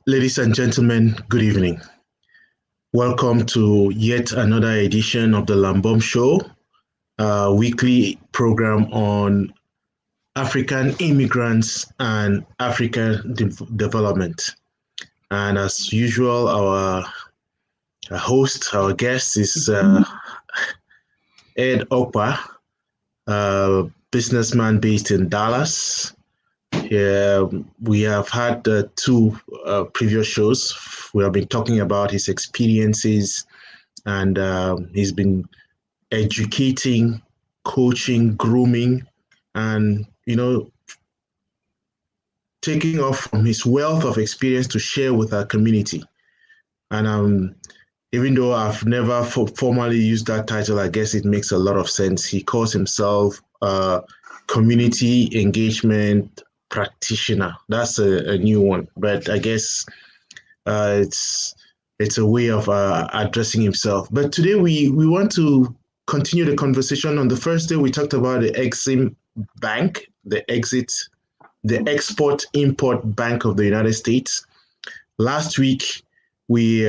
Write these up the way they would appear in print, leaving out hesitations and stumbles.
Ladies and gentlemen, good evening. Welcome to yet another edition of the Lambom Show, a weekly program on African immigrants and African development. And as usual, our host, our guest is Ed Okpa, a businessman based in Dallas. Yeah, we have had two previous shows. We have been talking about his experiences, and he's been educating, coaching, grooming, and taking off from his wealth of experience to share with our community. And even though I've never formally used that title, I guess it makes a lot of sense. He calls himself community engagement practitioner. That's a new one, but I guess it's a way of addressing himself. But today we want to continue the conversation. On the first day, we talked about the Exim Bank, the Export Import Bank of the United States. Last week, we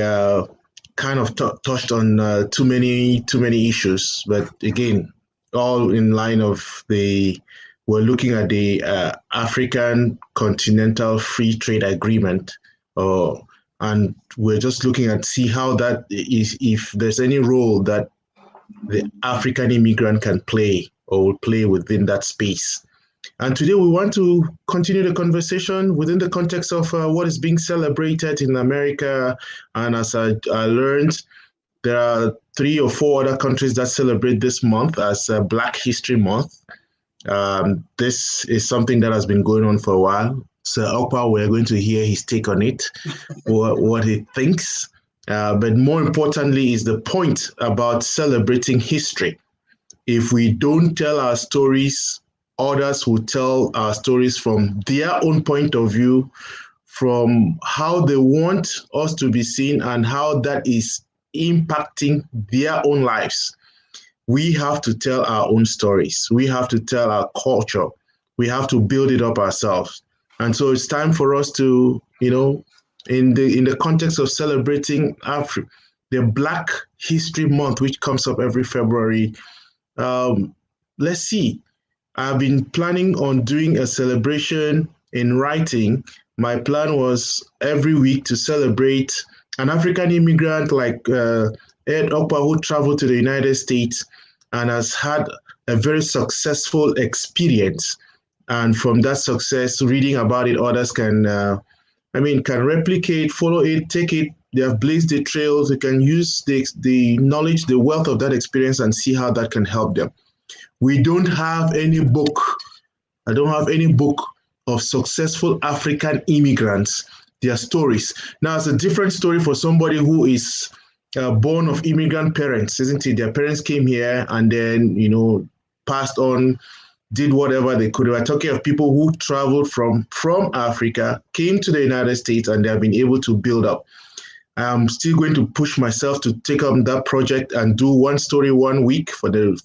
kind of touched on too many issues, but again, all in line of we're looking at the African Continental Free Trade Agreement, and we're just looking at see how that is, if there's any role that the African immigrant can play or will play within that space. And today we want to continue the conversation within the context of what is being celebrated in America. And as I learned, there are 3 or 4 other countries that celebrate this month as Black History Month. This is something that has been going on for a while. So Okpa, we're going to hear his take on it, what he thinks. But more importantly is the point about celebrating history. If we don't tell our stories, others will tell our stories from their own point of view, from how they want us to be seen and how that is impacting their own lives. We have to tell our own stories. We have to tell our culture. We have to build it up ourselves. And so it's time for us to, in the context of celebrating the Black History Month, which comes up every February, let's see. I've been planning on doing a celebration in writing. My plan was every week to celebrate an African immigrant like Ed Okpa, who traveled to the United States and has had a very successful experience. And from that success, reading about it, others can replicate, follow it, take it. They have blazed the trails. They can use the knowledge, the wealth of that experience and see how that can help them. We don't have any book. I don't have any book of successful African immigrants, their stories. Now, it's a different story for somebody who is born of immigrant parents, isn't it? Their parents came here and then, passed on, did whatever they could. We're talking of people who traveled from Africa, came to the United States, and they have been able to build up. I'm still going to push myself to take up that project and do one story 1 week for the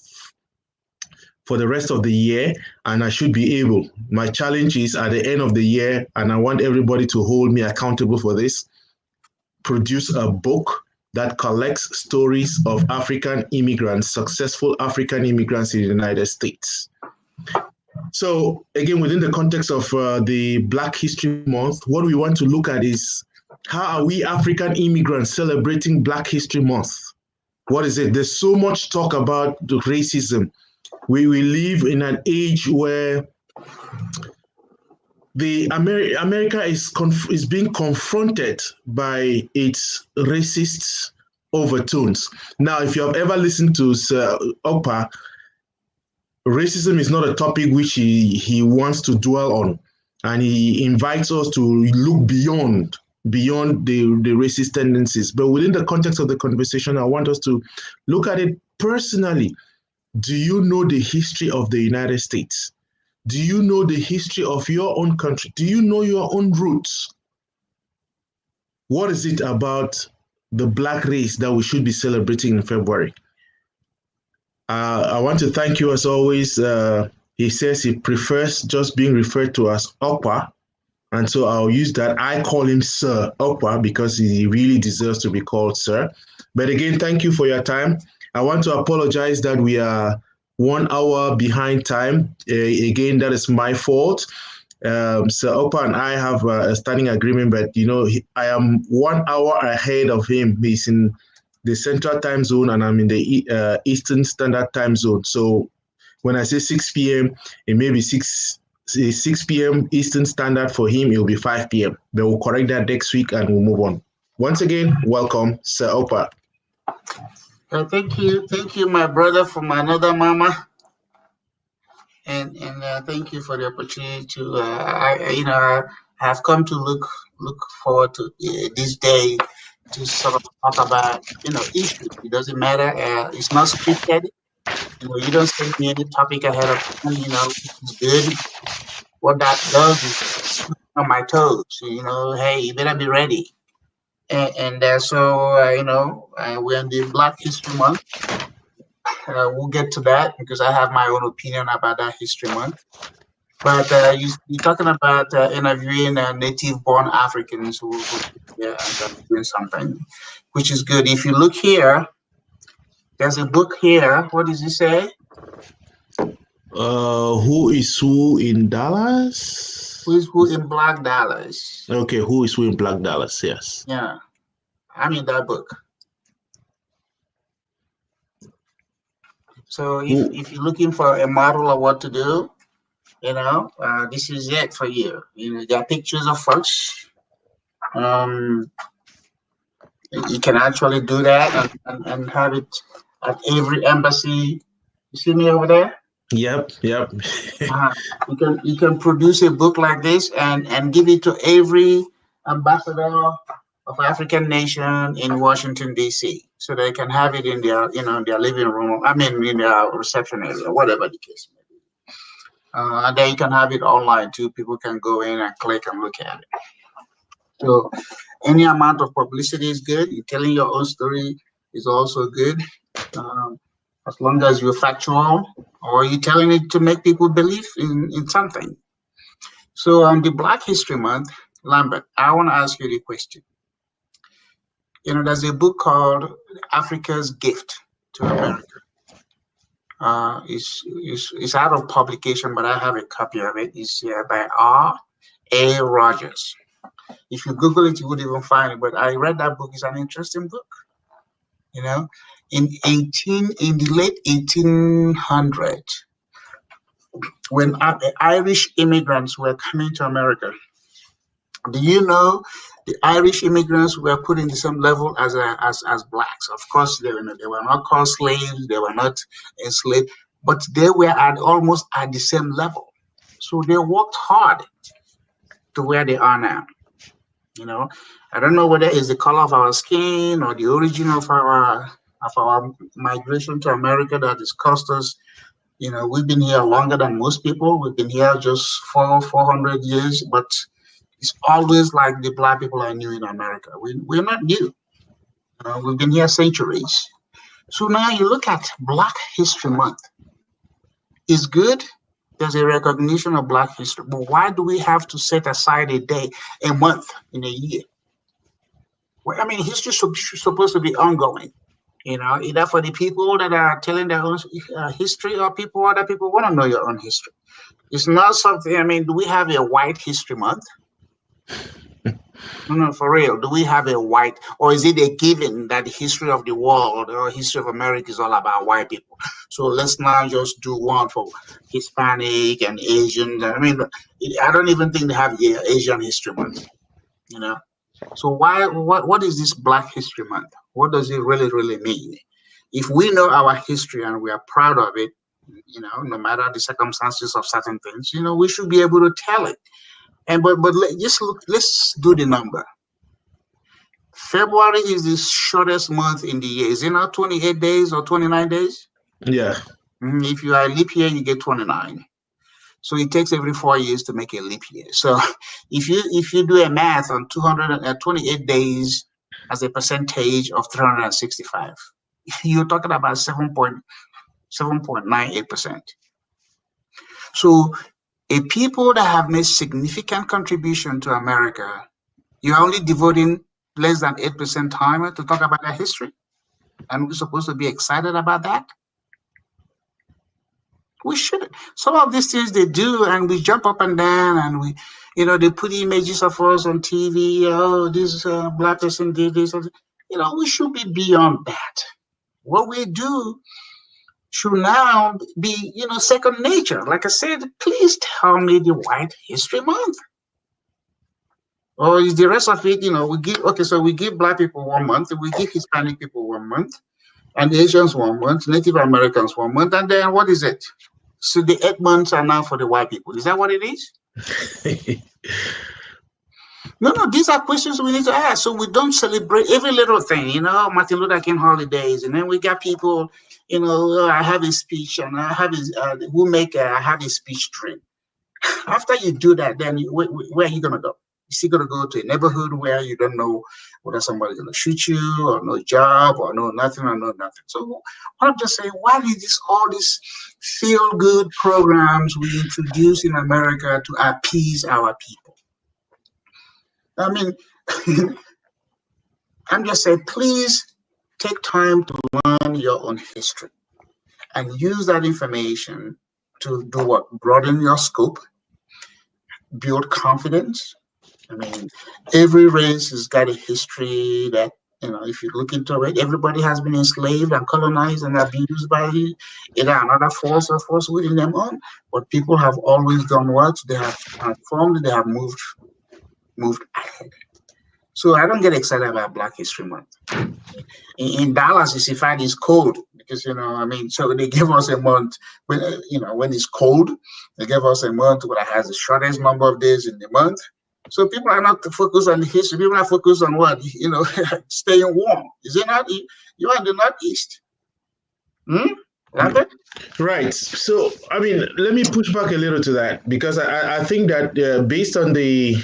rest of the year, and I should be able. My challenge is at the end of the year, and I want everybody to hold me accountable for this, produce a book that collects stories of African immigrants, successful African immigrants in the United States. So again, within the context of the Black History Month, what we want to look at is how are we African immigrants celebrating Black History Month? What is it? There's so much talk about the racism. We live in an age where America is being confronted by its racist overtones. Now, if you have ever listened to Sir Okpa, racism is not a topic which he wants to dwell on, and he invites us to look beyond the racist tendencies. But within the context of the conversation, I want us to look at it personally. Do you know the history of the United States? Do you know the history of your own country? Do you know your own roots? What is it about the Black race that we should be celebrating in February? I want to thank you as always. He says he prefers just being referred to as Okpa, And so I'll use that. I call him Sir Okpa because he really deserves to be called Sir. But again, thank you for your time. I want to apologize that we are 1 hour behind time. Again, that is my fault. Sir Okpa and I have a standing agreement, but I am 1 hour ahead of him. He's in the Central Time Zone, and I'm in the Eastern Standard Time Zone. So when I say 6 p.m., it may be 6 p.m. Eastern Standard for him. It will be 5 p.m. But we'll correct that next week and we'll move on. Once again, welcome, Sir Okpa. Thank you, my brother from another mama, and thank you for the opportunity to I have come to look forward to this day to sort of talk about issues. It doesn't matter. It's not scripted. You don't send me any topic ahead of time. Which is good. What that does is put me on my toes. Hey, you better be ready. So we're in the Black History Month. We'll get to that because I have my own opinion about that History Month. But you're talking about interviewing native-born Africans who yeah, and doing something, which is good. If you look here, there's a book here. What does it say? Who is who in Dallas? Who is who in Black Dallas? Okay, who is who in Black Dallas? Yes. Yeah, I'm in that book. So if you're looking for a model of what to do, this is it for you. There are pictures of folks. You can actually do that and have it at every embassy. You see me over there? Yep. You can produce a book like this and give it to every ambassador of African nation in Washington D.C. so they can have it in their living room. I mean, in their reception area, whatever the case may be. And then you can have it online too. People can go in and click and look at it. So any amount of publicity is good. You're telling your own story is also good, as long as you're factual or you're telling it to make people believe in something. So on the Black History Month, Lambert, I want to ask you the question. There's a book called Africa's Gift to America. It's out of publication, but I have a copy of it. It's by R.A. Rogers. If you Google it, you would even find it. But I read that book. It's an interesting book. In the late 1800s, when Irish immigrants were coming to America, do you know the Irish immigrants were put in the same level as blacks? Of course, they were not called slaves. They were not enslaved, but they were almost at the same level. So they worked hard to where they are now. I don't know whether it's the color of our skin or the origin of our migration to America that has cost us. We've been here longer than most people. We've been here just 400 years, but it's always like the black people are new in America. We're not new. We've been here centuries. So now you look at Black History Month. It's good. There's a recognition of Black history, but why do we have to set aside a day, a month in a year? Well, I mean, history is supposed to be ongoing. Either for the people that are telling their own history or other people want to know your own history. It's not something, I mean, do we have a white history month? No, for real. Do we have a white, or is it a given that the history of the world or history of America is all about white people? So let's not just do one for Hispanic and Asian. I mean, I don't even think they have the Asian history month, So what is this Black History Month? What does it really, really mean? If we know our history and we are proud of it, no matter the circumstances of certain things, we should be able to tell it. But let's do the number. February is the shortest month in the year. Is it not 28 days or 29 days? Yeah. If you are a leap year, you get 29. So it takes every 4 years to make a leap year. So if you do a math on 228 days as a percentage of 365, you're talking about 7.98%. So A people that have made significant contribution to America, you're only devoting less than 8% time to talk about their history, and we're supposed to be excited about that. We should. Some of these things they do, and we jump up and down, and we, they put images of us on TV. Oh, this black person did this. We should be beyond that. What we do should now be, second nature. Like I said, please tell me the White History Month. Or is the rest of it, we give black people 1 month, we give Hispanic people 1 month, and Asians 1 month, Native Americans 1 month, and then what is it? So the 8 months are now for the white people. Is that what it is? No, these are questions we need to ask. So we don't celebrate every little thing, Martin Luther King holidays, and then we got people, I have a speech, and I have I have a speech train. After you do that, then where are you going to go? You're still going to go to a neighborhood where you don't know whether somebody's going to shoot you, or no job, or no nothing, or no nothing. So I'm just saying, why is all these feel-good programs we introduce in America to appease our people? I mean, I'm just saying, please take time to learn your own history and use that information to do what? Broaden your scope, build confidence. I mean, every race has got a history that, if you look into it, everybody has been enslaved and colonized and abused by either another force or force within them on. But people have always done what? They have transformed, they have moved ahead. So I don't get excited about Black History Month. In Dallas, you find it's cold because, so they give us a month when, when it's cold, they give us a month that has the shortest number of days in the month. So people are not focused on the history. People are focused on what? Staying warm. Is it not? You are in the Northeast. Right. So, let me push back a little to that, because I think that based on the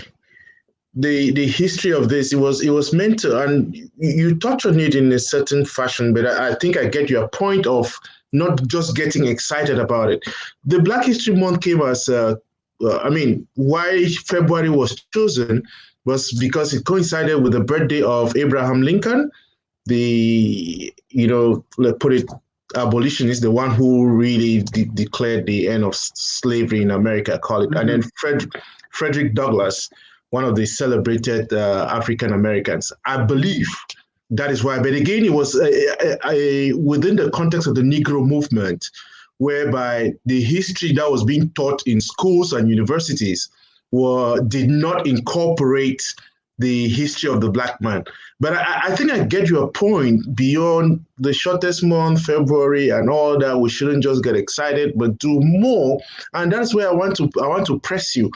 history of this, it was meant to, and you touch on it in a certain fashion, but I think I get your point of not just getting excited about it. The Black History Month came as why February was chosen was because it coincided with the birthday of Abraham Lincoln, the, let's put it, abolitionist, the one who really declared the end of slavery in America, call it. Mm-hmm. And then Frederick Douglass, one of the celebrated African Americans. I believe that is why. But again, it was within the context of the Negro movement, whereby the history that was being taught in schools and universities did not incorporate the history of the Black man. But I think I get your point. Beyond the shortest month, February, and all that, we shouldn't just get excited, but do more. And that's where I want to press you.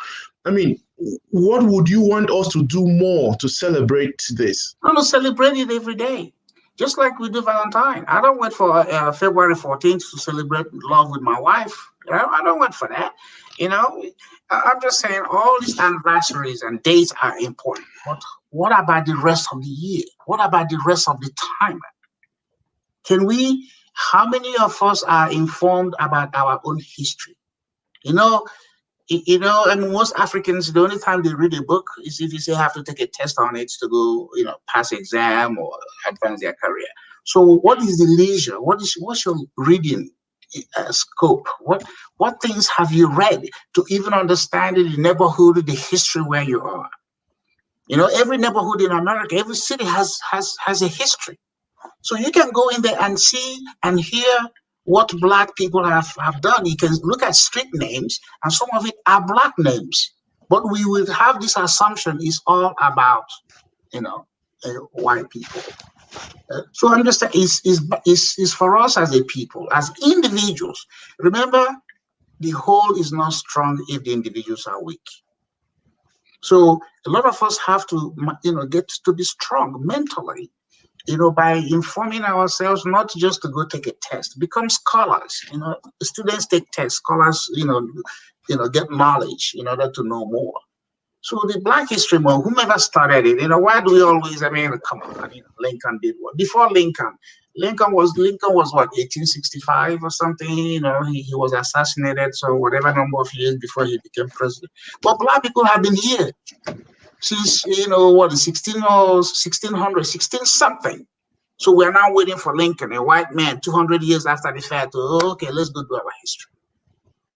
What would you want us to do more to celebrate this? I want to celebrate it every day, just like we do Valentine. I don't wait for February 14th to celebrate love with my wife. I don't wait for that. I'm just saying all these anniversaries and dates are important. But what about the rest of the year? What about the rest of the time? How many of us are informed about our own history? Most Africans, the only time they read a book is if you say have to take a test on it to go, pass exam or advance their career. So what is the leisure? What's your reading scope? What things have you read to even understand the neighborhood, the history where you are? Every neighborhood in America, every city has a history. So you can go in there and see and hear what Black people have done. You can look at street names, and some of it are Black names. But we will have this assumption it's all about, white people. So understand, is for us as a people, as individuals. Remember, the whole is not strong if the individuals are weak. So a lot of us have to, get to be strong mentally, by informing ourselves, not just to go take a test, become scholars. Students take tests, scholars, get knowledge in order to know more. So the Black History Month, whomever started it, why do we always, come on, Lincoln did what? Before Lincoln, Lincoln was what, 1865 or something, you know, he was assassinated, so whatever number of years before he became president. But black people have been here since, you know, what, 16 or 1600, 16 something. So we're now waiting for Lincoln, a white man, 200 years after the fact, okay, let's go do our history.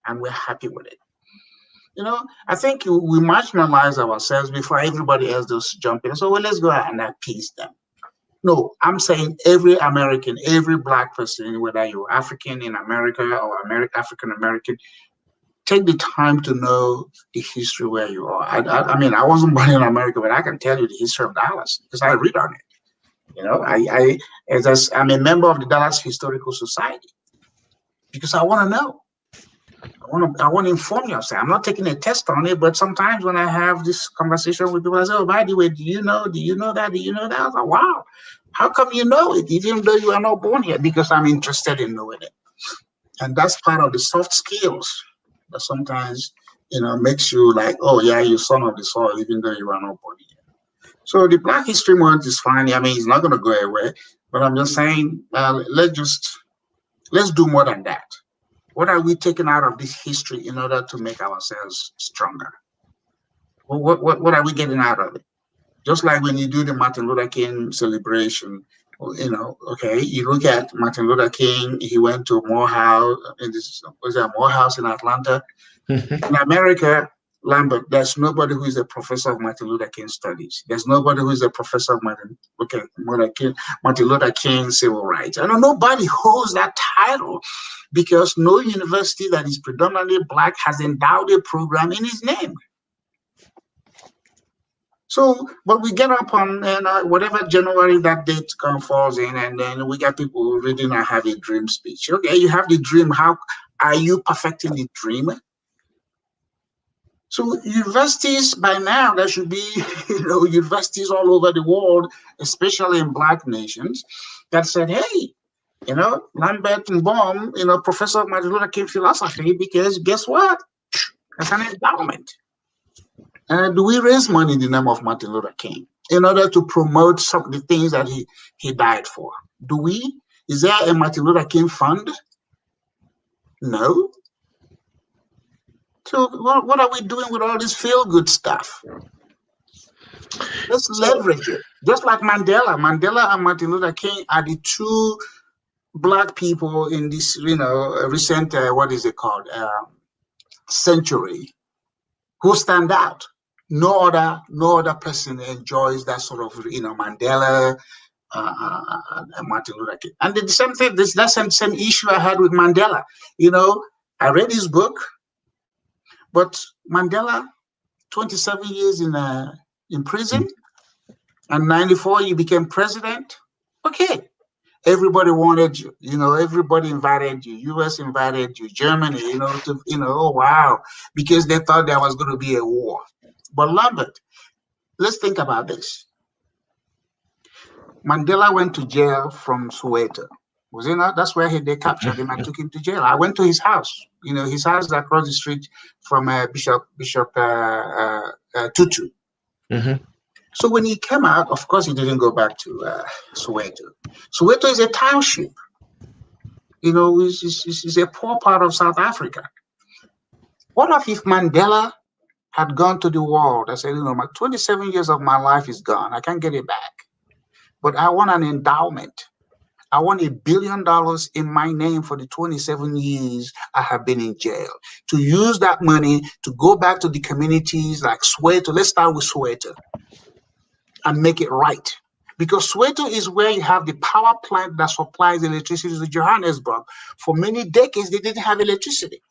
And we're happy with it. You know, I think we marginalize ourselves before everybody else just jump in. So, well, let's go out and appease them. No, I'm saying every American, every black person, whether you're African in America or African American, take the time to know the history where you are. I mean, I wasn't born in America, but I can tell you the history of Dallas because I read on it. You know, I'm a member of the Dallas Historical Society because I want to know. I want to inform yourself. I'm not taking a test on it, but sometimes when I have this conversation with people, I say, "Oh, by the way, do you know that? Do you know that?" I was like, "Wow, how come you know it, even though you are not born here?" Because I'm interested in knowing it, and that's part of the soft skills that sometimes, you know, makes you like, "Oh yeah, you're son of the soil, even though you are not born here." So the Black History Month is fine. I mean, it's not going to go away, but I'm just saying, let's do more than that. What are we taking out of this history in order to make ourselves stronger? What are we getting out of it? Just like when you do the Martin Luther King celebration, you know, okay, you look at Martin Luther King, he went to Morehouse, Morehouse in Atlanta. In America, Lambert, there's nobody who is a professor of Martin Luther King studies. There's nobody who is a professor of Martin Luther King civil rights. I know nobody holds that title because no university that is predominantly black has endowed a program in his name. So, but we get up on whatever January that date falls in, and then we got people reading "I Have a Dream" speech. Okay, you have the dream. How are you perfecting the dream? So universities by now, there should be, you know, universities all over the world, especially in black nations, that said, hey, you know, Lambert and Baum, you know, professor of Martin Luther King philosophy, because guess what? That's an endowment. Do we raise money in the name of Martin Luther King in order to promote some of the things that he died for? Do we? Is there a Martin Luther King fund? No. So what are we doing with all this feel-good stuff? Let's leverage it. Just like Mandela. Mandela and Martin Luther King are the two black people in this, you know, recent, what is it called, century, who stand out. No other person enjoys that sort of, you know, Mandela, Martin Luther King. And the same thing, that's the same issue I had with Mandela. You know, I read his book, but Mandela, 27 years in prison, and 94 you became president. Okay, everybody wanted you. You know, everybody invited you. U.S. invited you. Germany, you know, oh wow, because they thought there was going to be a war. But Lambert, let's think about this. Mandela went to jail from Soweto. Was it not? That's where they captured him and took him to jail. I went to his house. You know, his house is across the street from Bishop Tutu. Mm-hmm. So when he came out, of course, he didn't go back to Soweto. Soweto is a township. You know, it's a poor part of South Africa. What if Mandela had gone to the world and said, you know, my 27 years of my life is gone. I can't get it back. But I want an endowment. I want $1 billion in my name for the 27 years I have been in jail. To use that money to go back to the communities like Soweto. Let's start with Soweto and make it right. Because Soweto is where you have the power plant that supplies electricity to Johannesburg. For many decades, they didn't have electricity.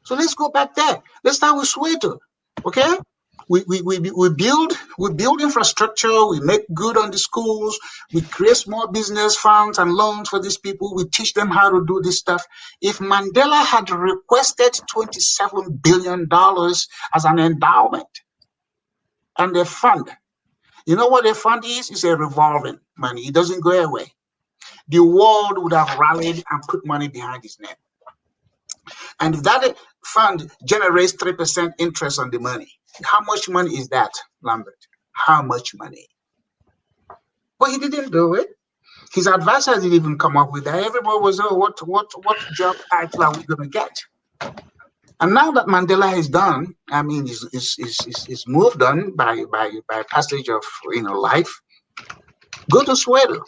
So let's go back there. Let's start with Soweto, okay? We build infrastructure, we make good on the schools, we create small business funds and loans for these people, we teach them how to do this stuff. If Mandela had requested $27 billion as an endowment and a fund, you know what a fund is? It's a revolving money. It doesn't go away. The world would have rallied and put money behind his name. And if that fund generates 3% interest on the money, how much money is that, Lambert? How much money? But he didn't do it. His advisor didn't even come up with that. Everybody was, oh, what job title are we going to get? And now that Mandela is done, I mean, is moved on by passage of life. Go to Sweden.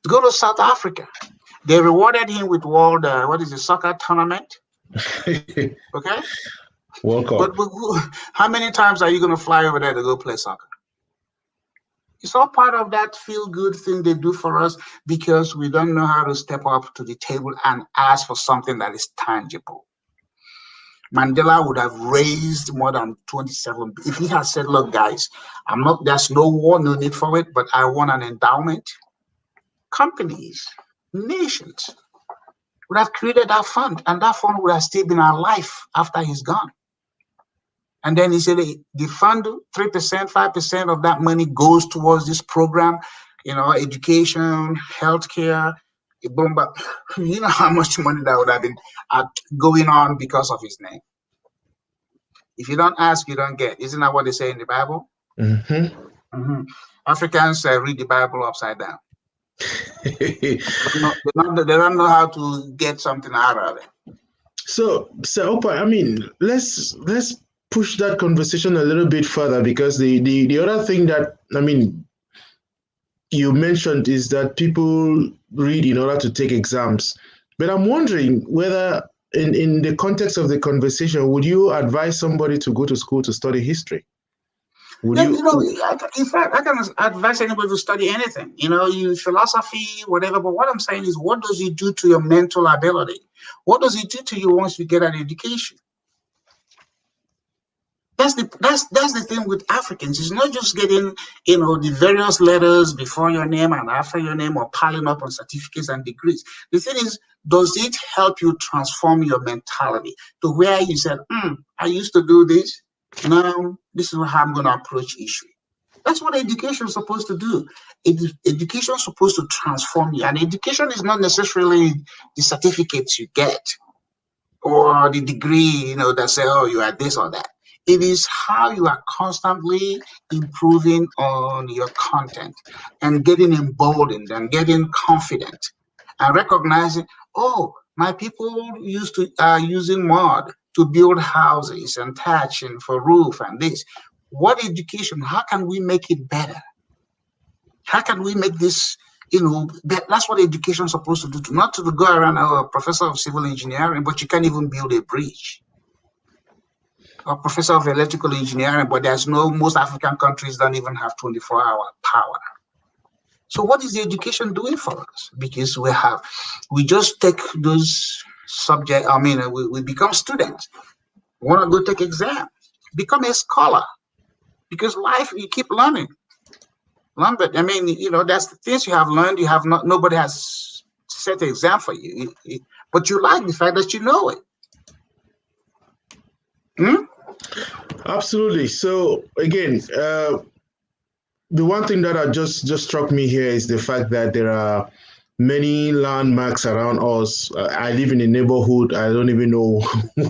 Go to South Africa. They rewarded him with world soccer tournament. Okay. World Cup. But how many times are you going to fly over there to go play soccer? It's all part of that feel-good thing they do for us because we don't know how to step up to the table and ask for something that is tangible. Mandela would have raised more than 27 if he had said, look, guys, there's no war, no need for it, but I want an endowment. Companies, nations would have created that fund, and that fund would have still been alive after he's gone. And then he said, the fund, 3%, 5% of that money goes towards this program, education, healthcare. You know how much money that would have been going on because of his name. If you don't ask, you don't get. Isn't that what they say in the Bible? Mm-hmm. Mm-hmm. Africans read the Bible upside down. They don't know how to get something out of it. So Opa, I mean, let's push that conversation a little bit further, because the other thing that, I mean, you mentioned is that people read in order to take exams. But I'm wondering whether in the context of the conversation, would you advise somebody to go to school to study history? In fact, I can advise anybody to study anything, philosophy, whatever. But what I'm saying is, what does it do to your mental ability? What does it do to you once you get an education? That's the thing with Africans. It's not just getting, the various letters before your name and after your name, or piling up on certificates and degrees. The thing is, does it help you transform your mentality to where you said, I used to do this, now this is how I'm going to approach issue. That's what education is supposed to do. Education is supposed to transform you. And education is not necessarily the certificates you get or the degree, that say, oh, you are this or that. It is how you are constantly improving on your content and getting emboldened and getting confident and recognizing, oh, my people used to using mud to build houses and thatching for roof and this. What education? How can we make it better? How can we make this, that's what education is supposed to do, not to go around a professor of civil engineering, but you can't even build a bridge. A professor of electrical engineering, but most African countries don't even have 24-hour power. So what is the education doing for us? Because we just take those subjects, we become students, want to go take exam, become a scholar, because life, you keep learning. But that's the things you have learned. You have not. Nobody has set an exam for you, but you like the fact that you know it. Absolutely. So again, the one thing that just struck me here is the fact that there are many landmarks around us. I live in a neighborhood. I don't even know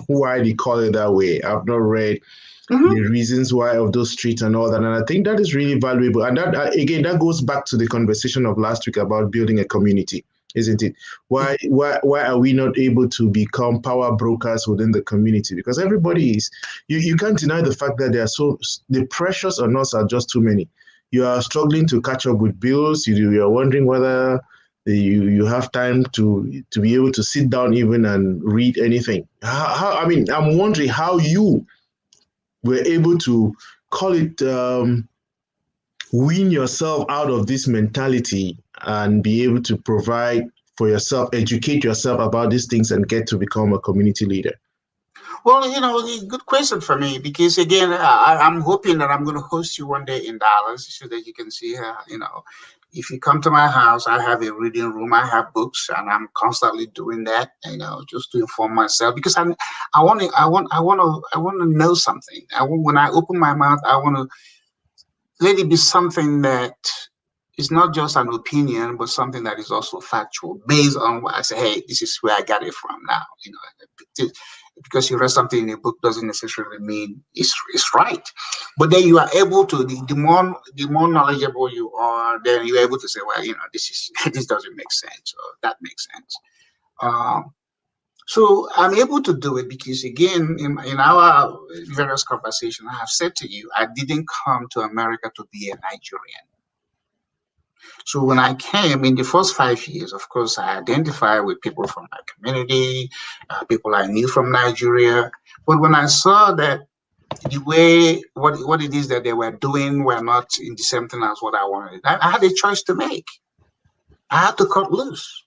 why they call it that way. I've not read the reasons why of those streets and all that. And I think that is really valuable. And that, again, that goes back to the conversation of last week about building a community, isn't it? Why are we not able to become power brokers within the community? Because everybody is, you can't deny the fact that the pressures on us are just too many. You are struggling to catch up with bills. You are wondering whether you have time to be able to sit down even and read anything. I'm wondering how you were able to call it wean yourself out of this mentality and be able to provide for yourself, educate yourself about these things, and get to become a community leader. Well, good question for me, because again, I'm hoping that I'm going to host you one day in Dallas so that you can see how, if you come to my house, I have a reading room, I have books, and I'm constantly doing that, just to inform myself, because I want to know something. When I open my mouth, I want to let it be something that is not just an opinion, but something that is also factual, based on what I say. Hey, this is where I got it from now. because you read something in a book doesn't necessarily mean it's right. But then you are able to, the more knowledgeable you are, then you're able to say, well, this doesn't make sense, or that makes sense. So I'm able to do it because, again, in our various conversations, I have said to you, I didn't come to America to be a Nigerian. So when I came in the first 5 years, of course, I identified with people from my community, people I knew from Nigeria. But when I saw that the way, what it is that they were doing were not in the same thing as what I wanted, I had a choice to make. I had to cut loose.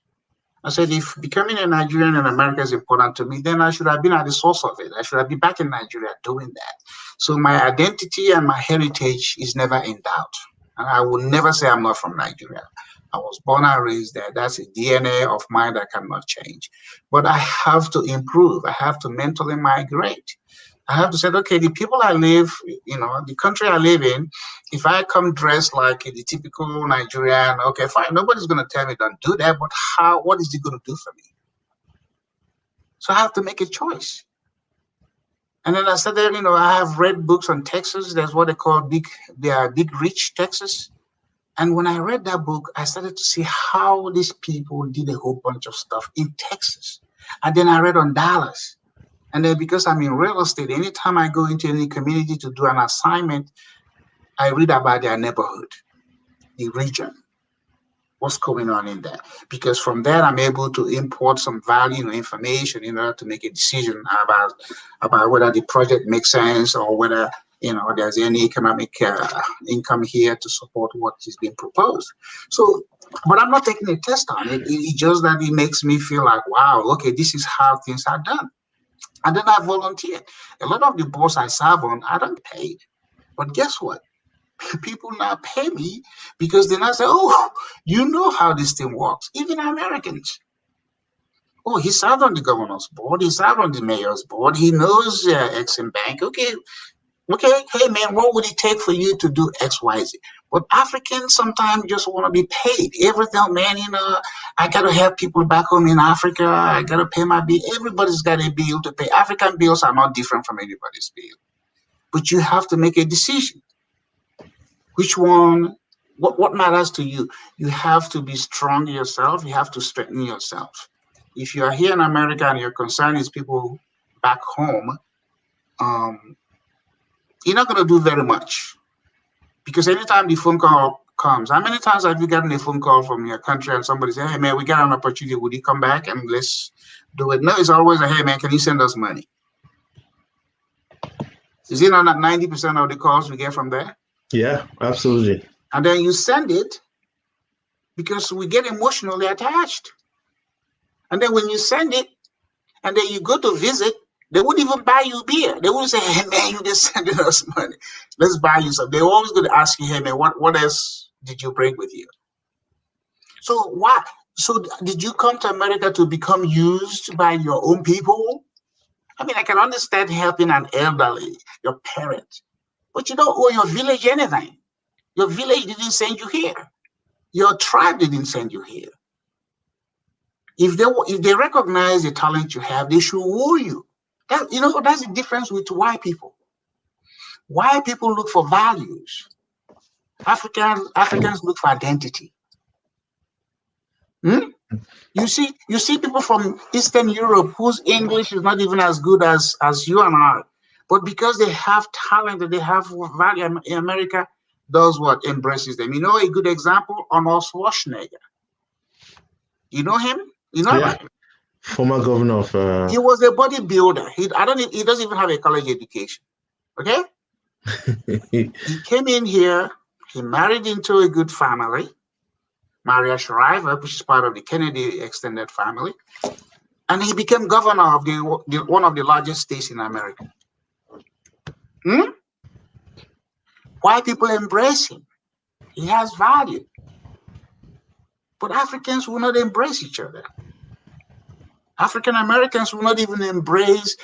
I said, if becoming a Nigerian in America is important to me, then I should have been at the source of it. I should have been back in Nigeria doing that. So my identity and my heritage is never in doubt. And I will never say I'm not from Nigeria. I was born and raised there. That's a DNA of mine that cannot change. But I have to improve. I have to mentally migrate. I have to say, okay, the people I live, the country I live in, if I come dressed like the typical Nigerian, okay, fine, nobody's going to tell me don't do that, but what is it going to do for me? So I have to make a choice. And then I said that, I have read books on Texas. There's what they call Big Rich Texas. And when I read that book, I started to see how these people did a whole bunch of stuff in Texas. And then I read on Dallas. And then because I'm in real estate, anytime I go into any community to do an assignment, I read about their neighborhood, the region, what's going on in there. Because from there, I'm able to import some value and information in order to make a decision about whether the project makes sense or whether there's any economic income here to support what is being proposed. So, but I'm not taking a test on it. It's just that it makes me feel like, wow, okay, this is how things are done. And then I volunteered. A lot of the boards I serve on, I don't pay. But guess what? People now pay me because they now say, oh, you know how this thing works. Even Americans. Oh, he served on the governor's board. He served on the mayor's board. He knows Exim Bank. Okay, hey, man, what would it take for you to do X, Y, Z? But Africans sometimes just want to be paid. Everything, man, I got to help people back home in Africa. I got to pay my bill. Everybody's got a bill to pay. African bills are not different from anybody's bill. But you have to make a decision. Which one, what matters to you? You have to be strong yourself. You have to strengthen yourself. If you are here in America and your concern is people back home, you're not going to do very much. Because anytime the phone call comes, how many times have you gotten a phone call from your country and somebody say, hey, man, we got an opportunity. Would you come back and let's do it? No, it's always a, hey, man, can you send us money? Is it not 90% of the calls we get from there? Yeah, absolutely. And then you send it because we get emotionally attached. And then when you send it and then you go to visit, they wouldn't even buy you beer. They wouldn't say, hey, man, you just sending us money. Let's buy you something. They're always going to ask you, hey, man, what else did you bring with you? So what? So did you come to America to become used by your own people? I mean, I can understand helping an elderly, your parent, but you don't owe your village anything. Your village didn't send you here. Your tribe didn't send you here. If they recognize the talent you have, they should owe you. That's the difference with white people. White people look for values. Africans look for identity. You see people from Eastern Europe whose English is not even as good as you and I, but because they have talent and they have value, in America does what? Embraces them. A good example, Arnold Schwarzenegger. You know him? Yeah. Former governor of he was a bodybuilder. He doesn't even have a college education. Okay? He came in here, he married into a good family, Maria Shriver, which is part of the Kennedy extended family, and he became governor of one of the largest states in America. White people embrace him. He has value. But Africans will not embrace each other. African Americans will not even embrace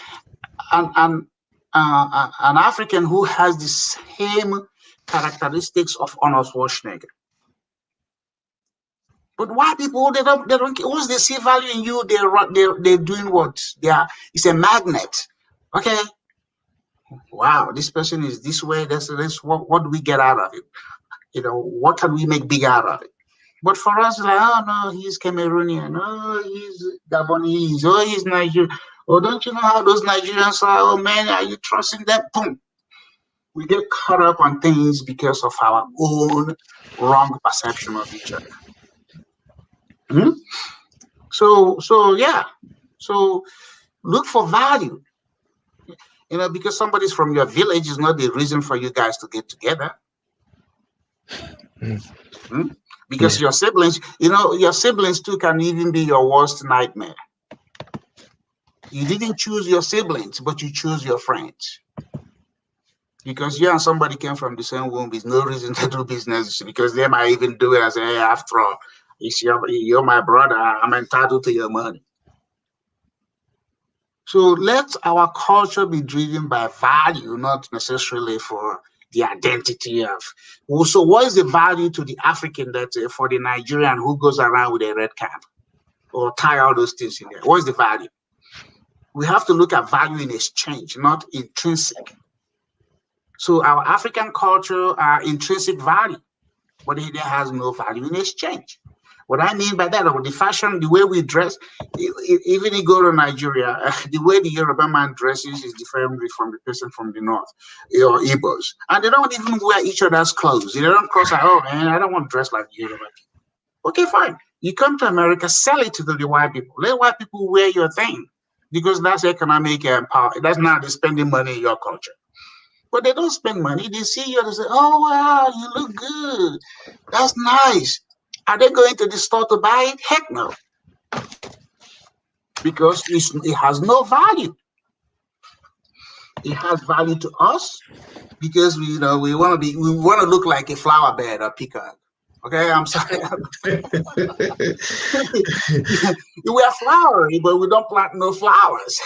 an African who has the same characteristics of Arnold Schwarzenegger. But white people, they don't once they see value in you, they're doing what? It's a magnet. Okay. Wow, this person is this way. That's what do we get out of it? What can we make big out of it? But for us, like, oh no, he's Cameroonian, oh, he's Gabonese, oh, he's Nigerian. Oh, don't you know how those Nigerians are? Oh man, are you trusting them? Boom. We get caught up on things because of our own wrong perception of each other. So yeah. So look for value. Because somebody's from your village is not the reason for you guys to get together. Because your siblings, your siblings too can even be your worst nightmare. You didn't choose your siblings, but you choose your friends. Because you and somebody came from the same womb is no reason to do business, because they might even do it as a, hey, after all, you're my brother, I'm entitled to your money. So let our culture be driven by value, not necessarily for the identity of. So what is the value to the African that for the Nigerian who goes around with a red cap or tie all those things in there? What is the value? We have to look at value in exchange, not intrinsic. So our African culture are intrinsic value, but it has no value in exchange. What I mean by that, the fashion, the way we dress, even you go to Nigeria, the way the Yoruba man dresses is different from the person from the north, or Igbos. And they don't even wear each other's clothes. They don't cross out, oh man, I don't want to dress like the Yoruba people. Okay, fine. You come to America, sell it to the white people. Let white people wear your thing, because that's economic power. That's not the spending money in your culture. But they don't spend money. They see you and they say, oh, wow, you look good. That's nice. Are they going to the store to buy it? Heck no. Because it has no value. It has value to us because we want to look like a flower bed or peacock. Okay, I'm sorry. We are flowery, but we don't plant no flowers.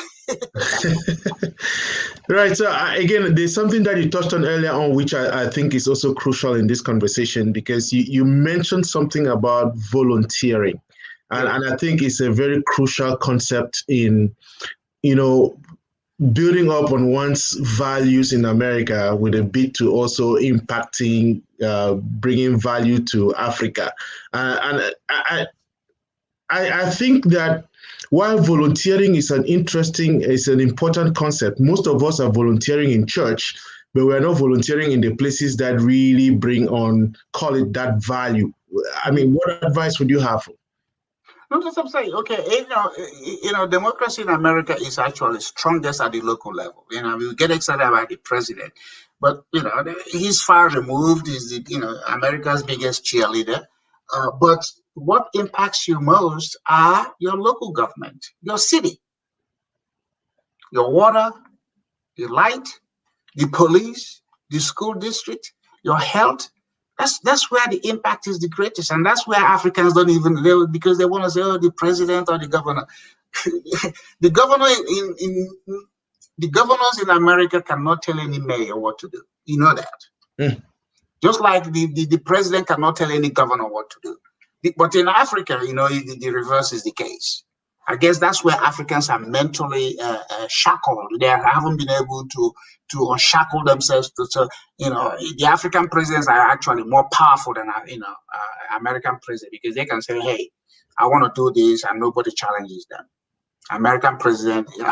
Right. So again, there's something that you touched on earlier on, which I think is also crucial in this conversation, because you mentioned something about volunteering. And I think it's a very crucial concept in, building up on one's values in America with a bit to also impacting, bringing value to Africa. And I think that while volunteering is an important concept, most of us are volunteering in church, but we're not volunteering in the places that really bring on, call it, that value. I mean, what advice would you have? No, that's what I'm saying. Okay, democracy in America is actually strongest at the local level. We get excited about the president, but he's far removed. He's America's biggest cheerleader. But what impacts you most are your local government, your city, your water, your light, the police, the school district, your health. That's where the impact is the greatest, and that's where Africans don't even because they want to say, oh, the president or the governor. The governors in America cannot tell any mayor what to do. You know that. Just like the president cannot tell any governor what to do. But in Africa, the reverse is the case. I guess that's where Africans are mentally shackled. They haven't been able to unshackle themselves. The African presidents are actually more powerful than American presidents, because they can say, "Hey, I want to do this," and nobody challenges them. American president, you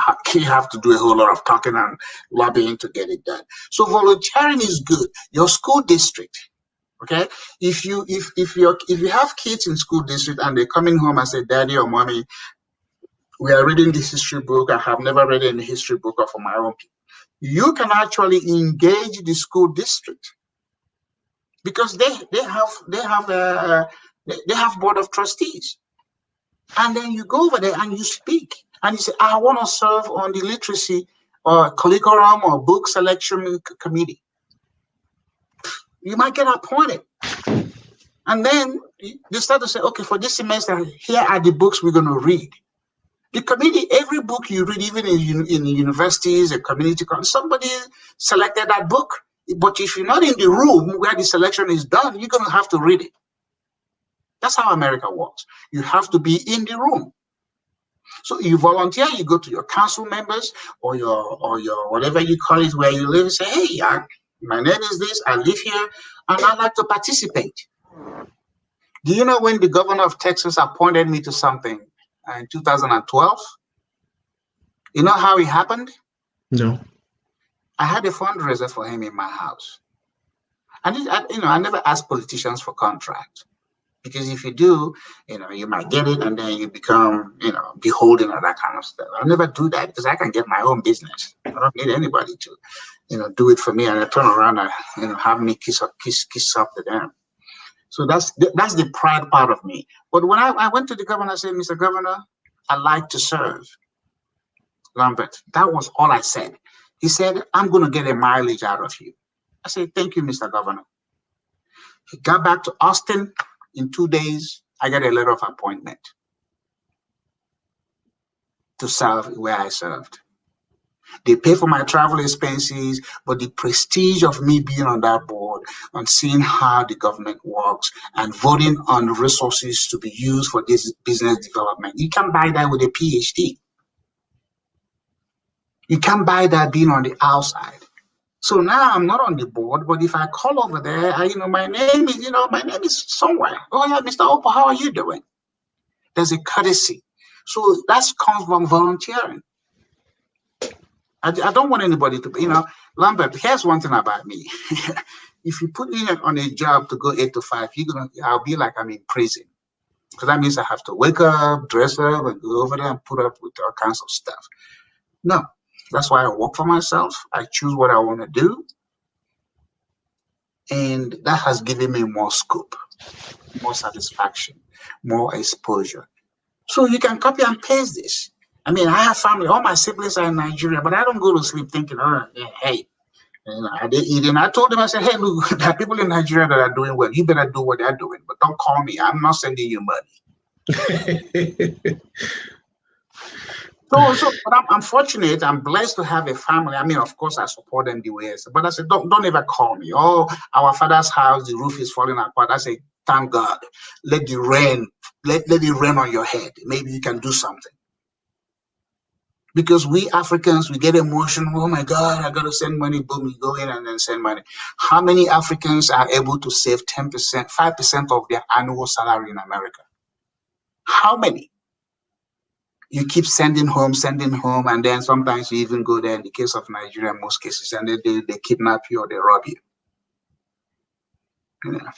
have to do a whole lot of talking and lobbying to get it done. So volunteering is good. Your school district. Okay, if you have kids in school district and they're coming home and say, "Daddy or Mommy, we are reading this history book. I have never read any history book of my own people," you can actually engage the school district, because they have board of trustees, and then you go over there and you speak and you say, "I want to serve on the literacy or curriculum or book selection committee." You might get appointed. And then they start to say, okay, for this semester, here are the books we're going to read. The committee, every book you read, even in universities, a community college, somebody selected that book. But if you're not in the room where the selection is done, you're going to have to read it. That's how America works. You have to be in the room. So you volunteer, you go to your council members or your whatever you call it, where you live, and say, hey, my name is this, I live here, and I'd like to participate. Do you know when the governor of Texas appointed me to something in 2012? You know how it happened? No. I had a fundraiser for him in my house. I never ask politicians for contract, because if you do, you might get it and then you become, beholden or that kind of stuff. I never do that because I can get my own business. I don't need anybody to, do it for me and I turn around and, have me kiss up to them. So that's the pride part of me. But when I went to the governor, I said, Mr. Governor, I like to serve. Lambert, that was all I said. He said, I'm going to get a mileage out of you. I said, thank you, Mr. Governor. He got back to Austin. In 2 days, I got a letter of appointment to serve where I served. They pay for my travel expenses, but the prestige of me being on that board and seeing how the government works and voting on resources to be used for this business development, you can't buy that with a PhD. You can't buy that being on the outside. So now I'm not on the board, but if I call over there, my name is somewhere. Oh yeah, Mr. Opa, how are you doing? There's a courtesy. So that comes from volunteering. I don't want anybody to, Lambert, here's one thing about me. If you put me on a job to go 8 to 5, I'll be like I'm in prison. Because that means I have to wake up, dress up, and go over there and put up with all kinds of stuff. No, that's why I work for myself. I choose what I want to do. And that has given me more scope, more satisfaction, more exposure. So you can copy and paste this. I mean, I have family, all my siblings are in Nigeria, but I don't go to sleep thinking, hey, are they eating? I told them, I said, hey, look, there are people in Nigeria that are doing well. You better do what they're doing, but don't call me. I'm not sending you money. But I'm fortunate. I'm blessed to have a family. I mean, of course, I support them the way I said. But I said, don't ever call me. Oh, our father's house, the roof is falling apart. I say, thank God. Let the rain, let it rain on your head. Maybe you can do something. Because we Africans, we get emotional. Oh my God, I got to send money. Boom, you go in and then send money. How many Africans are able to save 10%, 5% of their annual salary in America? How many? You keep sending home, and then sometimes you even go there. In the case of Nigeria, in most cases, and they kidnap you or they rob you. Yeah.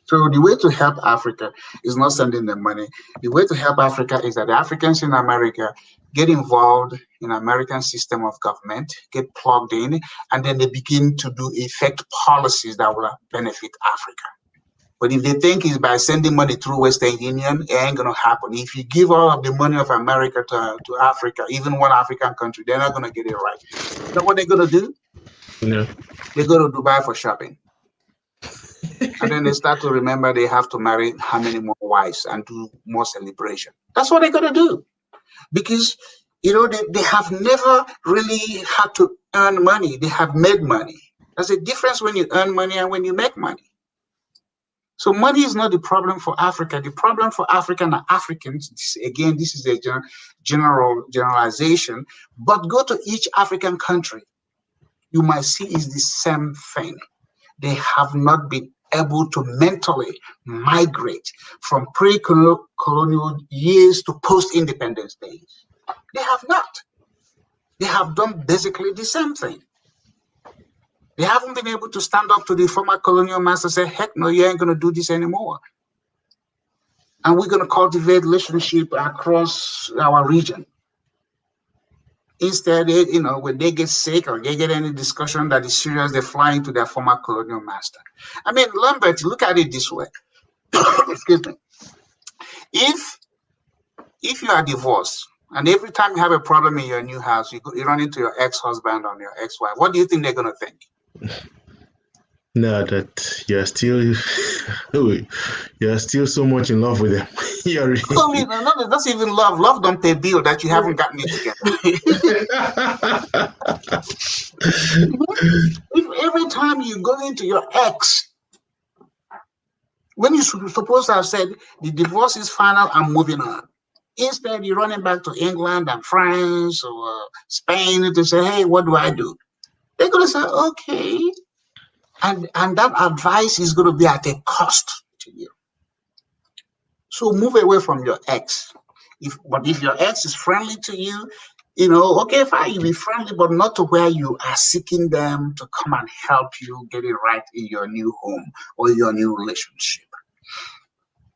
So the way to help Africa is not sending them money. The way to help Africa is that the Africans in America get involved in American system of government, get plugged in, and then they begin to effect policies that will benefit Africa. But if they think it's by sending money through Western Union, it ain't going to happen. If you give all of the money of America to Africa, even one African country, they're not going to get it right. You know what they're going to do? No. They go to Dubai for shopping. And then they start to remember they have to marry how many more wives and do more celebration. That's what they're going to do. Because, they have never really had to earn money. They have made money. There's a difference when you earn money and when you make money. So money is not the problem for Africa. The problem for African Africans, again, this is a generalization, but go to each African country, you might see is the same thing. They have not been able to mentally migrate from pre-colonial years to post-independence days. They have not. They have done basically the same thing. They haven't been able to stand up to the former colonial master and say, heck no, you ain't going to do this anymore. And we're going to cultivate relationship across our region. Instead, when they get sick or they get any discussion that is serious, they fly into their former colonial master. I mean, Lambert, look at it this way. Excuse me. If you are divorced, and every time you have a problem in your new house, you run into your ex-husband or your ex-wife, what do you think they're going to think? No, that you're still so much in love with them. No, that's even love. Love don't pay bill that you haven't gotten it together. If every time you go into your ex, When you're supposed to have said the divorce is final, I'm moving on. Instead, you're running back to England and France or Spain to say, hey, what do I do? They're going to say, okay. And that advice is going to be at a cost to you. So move away from your ex. But if your ex is friendly to you, okay, fine, you be friendly, but not to where you are seeking them to come and help you get it right in your new home or your new relationship.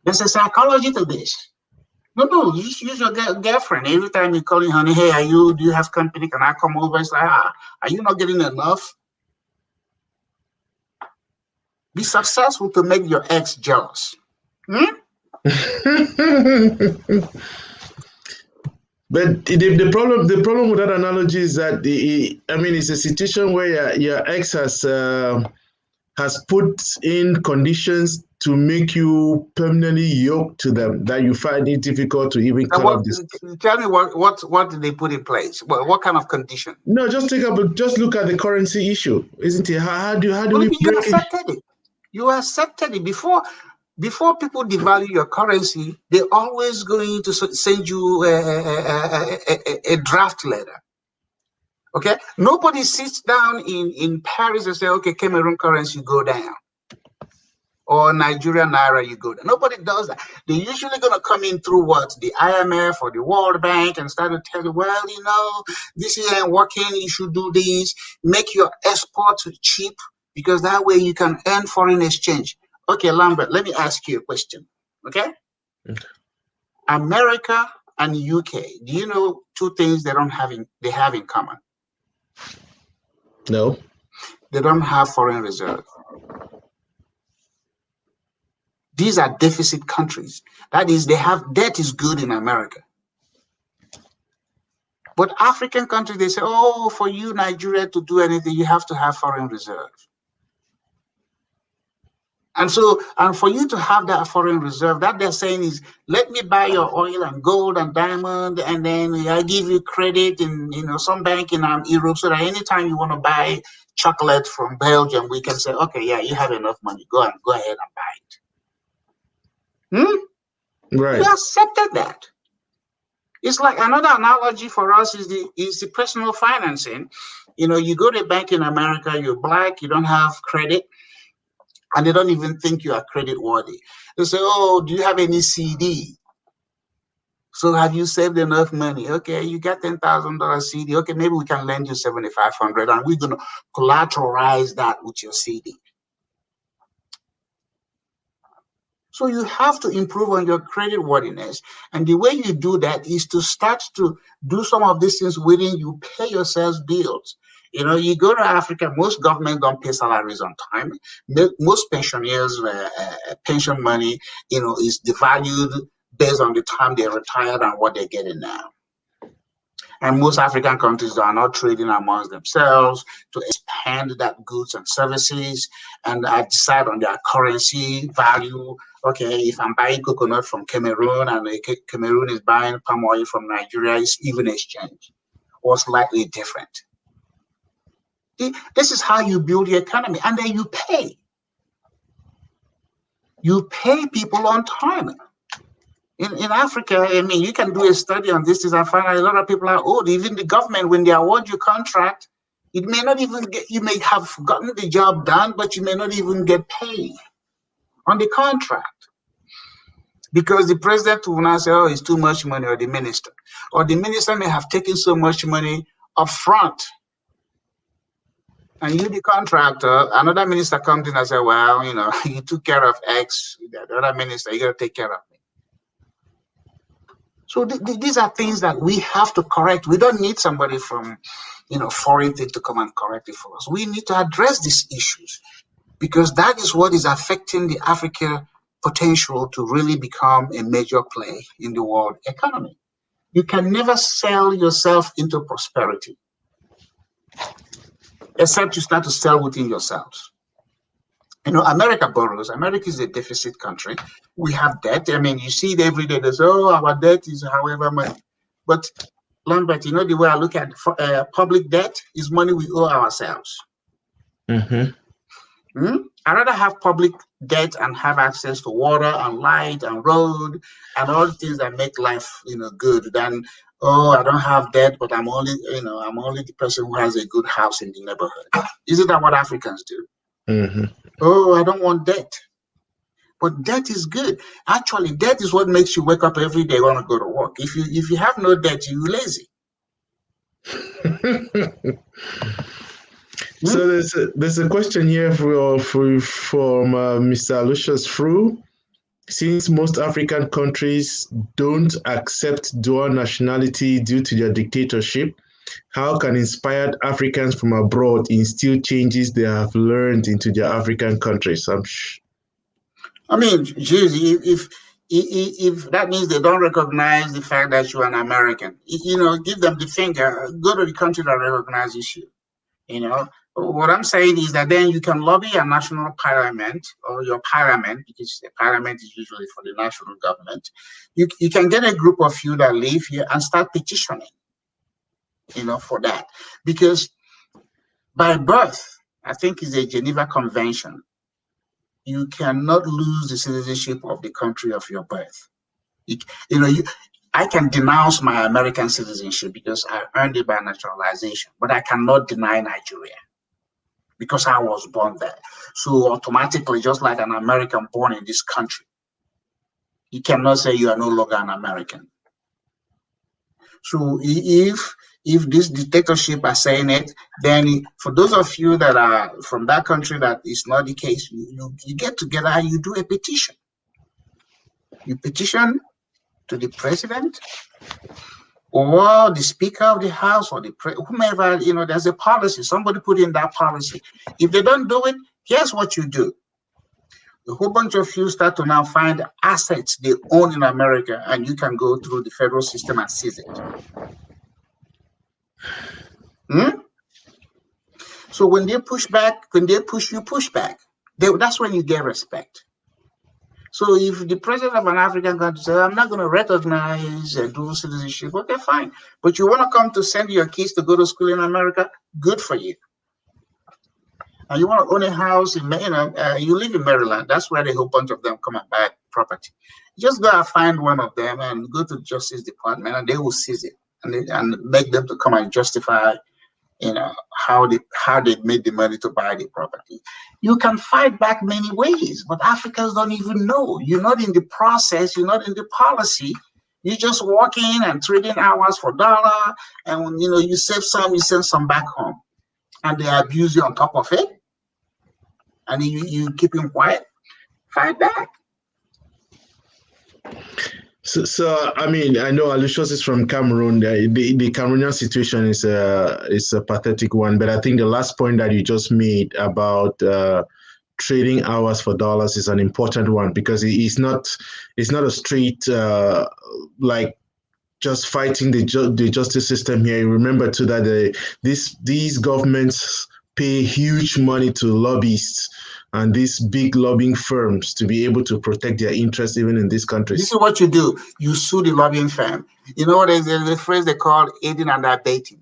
There's a psychology to this. No, you use your girlfriend. Every time you call in, honey, hey, do you have company? Can I come over? It's like, are you not getting enough? Be successful to make your ex jealous. But the problem with that analogy is that it's a situation where your ex has put in conditions to make you permanently yoked to them that you find it difficult to even cut off this. Tell me what did they put in place? What kind of condition? No, just look at the currency issue, isn't it? How do we you accepted it? You accepted it before people devalue your currency. They're always going to send you a draft letter. Okay, nobody sits down in Paris and say, okay, Cameroon currency go down, or Nigerian naira you go down. Nobody does that. They're usually going to come in through what? The IMF or the World Bank and start to tell you, well, this ain't working. You should do this. Make your exports cheap because that way you can earn foreign exchange. Okay, Lambert, let me ask you a question. Okay? America and UK, do you know two things they have in common? No. They don't have foreign reserve. These are deficit countries. That is, they have debt is good in America. But African countries, they say, oh, for you, Nigeria, to do anything, you have to have foreign reserve. And for you to have that foreign reserve, that they're saying is, let me buy your oil and gold and diamond, and then I give you credit in some bank in Europe, so that anytime you want to buy chocolate from Belgium, we can say, okay, yeah, you have enough money, go ahead and buy it. Right. You accepted that. It's like another analogy for us is the personal financing. You go to a bank in America, you're black, you don't have credit, and they don't even think you are credit worthy. They say, oh, do you have any CD? So have you saved enough money? Okay, you got $10,000 CD. Okay, maybe we can lend you $7,500, and we're going to collateralize that with your CD. So you have to improve on your credit worthiness. And the way you do that is to start to do some of these things within you pay yourselves bills. You go to Africa, most governments don't pay salaries on time. Most pensioners' pension money, is devalued based on the time they retired and what they're getting now. And most African countries are not trading amongst themselves to expand that goods and services and decide on their currency value. Okay, if I'm buying coconut from Cameroon and Cameroon is buying palm oil from Nigeria, it's even exchange or slightly different. This is how you build your economy, and then you pay. You pay people on time. In Africa, you can do a study on this and find out a lot of people are owed. Even the government, when they award you contract, it may not even you may have gotten the job done, but you may not even get paid on the contract. Because the president will not say, oh, it's too much money, or the minister may have taken so much money up front. And you, the contractor, another minister comes in and says, well, you took care of X, the other minister, you got to take care of me. So these are things that we have to correct. We don't need somebody from, foreign thing to come and correct it for us. We need to address these issues because that is what is affecting the African potential to really become a major player in the world economy. You can never sell yourself into prosperity except you start to sell within yourselves. America borrows. America is a deficit country. We have debt. You see it every day. They say, oh, our debt is however much. But, Lambert, the way I look at public debt is money we owe ourselves. Mm-hmm. I'd rather have public debt and have access to water and light and road and all the things that make life, good than, oh, I don't have debt, but I'm only the person who has a good house in the neighborhood. Isn't that what Africans do? Mm-hmm. Oh, I don't want debt. But debt is good. Actually, debt is what makes you wake up every day want to go to work. If you have no debt, you're lazy. So there's a question here from Mr. Lucius Fru. Since most African countries don't accept dual nationality due to their dictatorship, how can inspired Africans from abroad instill changes they have learned into their African countries? I mean, geez, if that means they don't recognize the fact that you're an American, give them the finger. Go to the country that recognizes you. What I'm saying is that then you can lobby a national parliament or your parliament, because the parliament is usually for the national government. You can get a group of you that live here and start petitioning, for that. Because by birth, I think it's a Geneva Convention, you cannot lose the citizenship of the country of your birth. I can denounce my American citizenship because I earned it by naturalization, but I cannot deny Nigeria because I was born there. So automatically, just like an American born in this country, you cannot say you are no longer an American. So if this dictatorship are saying it, then for those of you that are from that country that is not the case, you get together and you do a petition. You petition to the president or the speaker of the house or whomever, there's a policy. Somebody put in that policy. If they don't do it, here's what you do. A whole bunch of you start to now find assets they own in America, and you can go through the federal system and seize it. So when they push back, when they push, you push back. That's when you get respect. So if the president of an African country says, I'm not going to recognize dual citizenship, okay, fine. But you want to come to send your kids to go to school in America, good for you. And you want to own a house in, you live in Maryland. That's where a whole bunch of them come and buy property. Just go and find one of them and go to the Justice Department, and they will seize it and make them to come and justify, how they made the money to buy the property. You can fight back many ways, but Africans don't even know. You're not in the process. You're not in the policy. You just walk in and trading hours for dollar, and when you save some, you send some back home, and they abuse you on top of it. And you keep them quiet. Fight back. So I mean, I know Aloysius is from Cameroon. The Cameroonian situation is a pathetic one, but I think the last point that you just made about trading hours for dollars is an important one, because it's not a straight like just fighting the justice system here. Remember too that these governments pay huge money to lobbyists and these big lobbying firms to be able to protect their interests even in these countries. This is what you do. You sue the lobbying firm. You know what is the phrase they call aiding and abetting.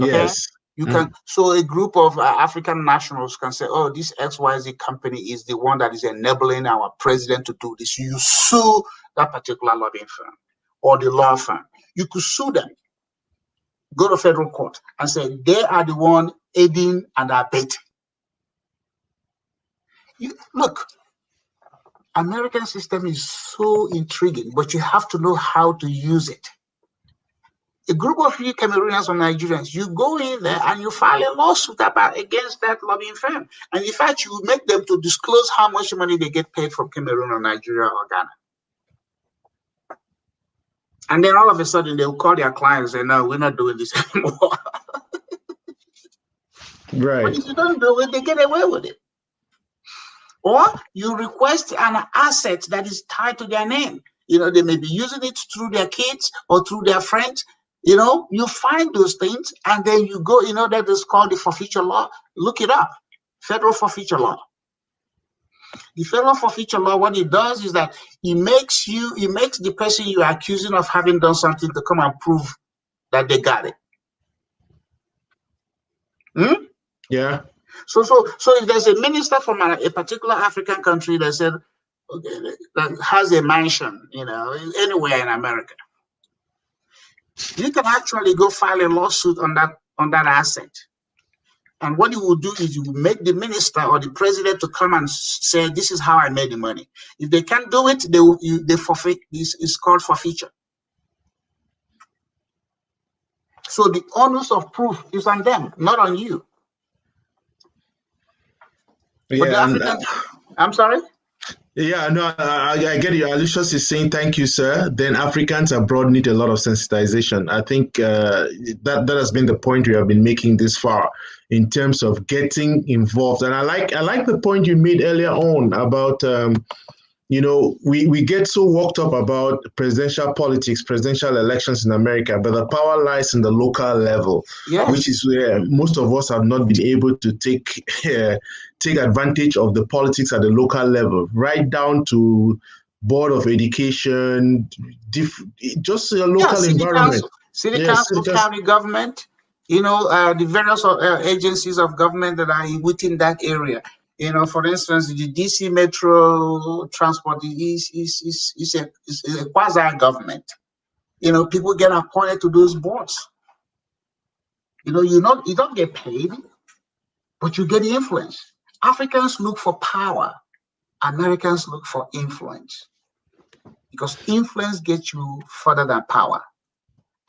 Okay? Yes. You can. So a group of African nationals can say, oh, this XYZ company is the one that is enabling our president to do this. You sue that particular lobbying firm or the law firm. You could sue them. Go to federal court and say they are the one aiding and abetting. Look, American system is so intriguing, but you have to know how to use it. A group of you Cameroonians or Nigerians, you go in there and you file a lawsuit against that lobbying firm. And in fact, you make them to disclose how much money they get paid from Cameroon or Nigeria or Ghana. And then all of a sudden, they will call their clients and say, no, we're not doing this anymore. Right. But if you don't do it, they get away with it. Or you request an asset that is tied to their name. They may be using it through their kids or through their friends. You find those things and then you go, that is called the forfeiture law. Look it up. Federal forfeiture law. The federal forfeiture law, what it does is that it makes the person you are accusing of having done something to come and prove that they got it. Yeah. So if there's a minister from a particular African country that said, okay, that has a mansion, anywhere in America, you can actually go file a lawsuit on that asset. And what you will do is you will make the minister or the president to come and say, this is how I made the money. If they can't do it, they forfeit. This is called forfeiture. So the onus of proof is on them, not on you. Yeah, but the African, I'm sorry? Yeah, no, I get you. Alicious is saying thank you, sir. Then Africans abroad need a lot of sensitization. I think that has been the point we have been making this far in terms of getting involved. And I like the point you made earlier on about we get so worked up about presidential politics, presidential elections in America, but the power lies in the local level, yes, which is where most of us have not been able to take advantage of the politics at the local level, right down to board of education, just a local environment. City council, county government, the various agencies of government that are within that area. For instance, the DC Metro Transport is a quasi-government. People get appointed to those boards. You don't get paid, but you get influence. Africans look for power. Americans look for influence. Because influence gets you further than power.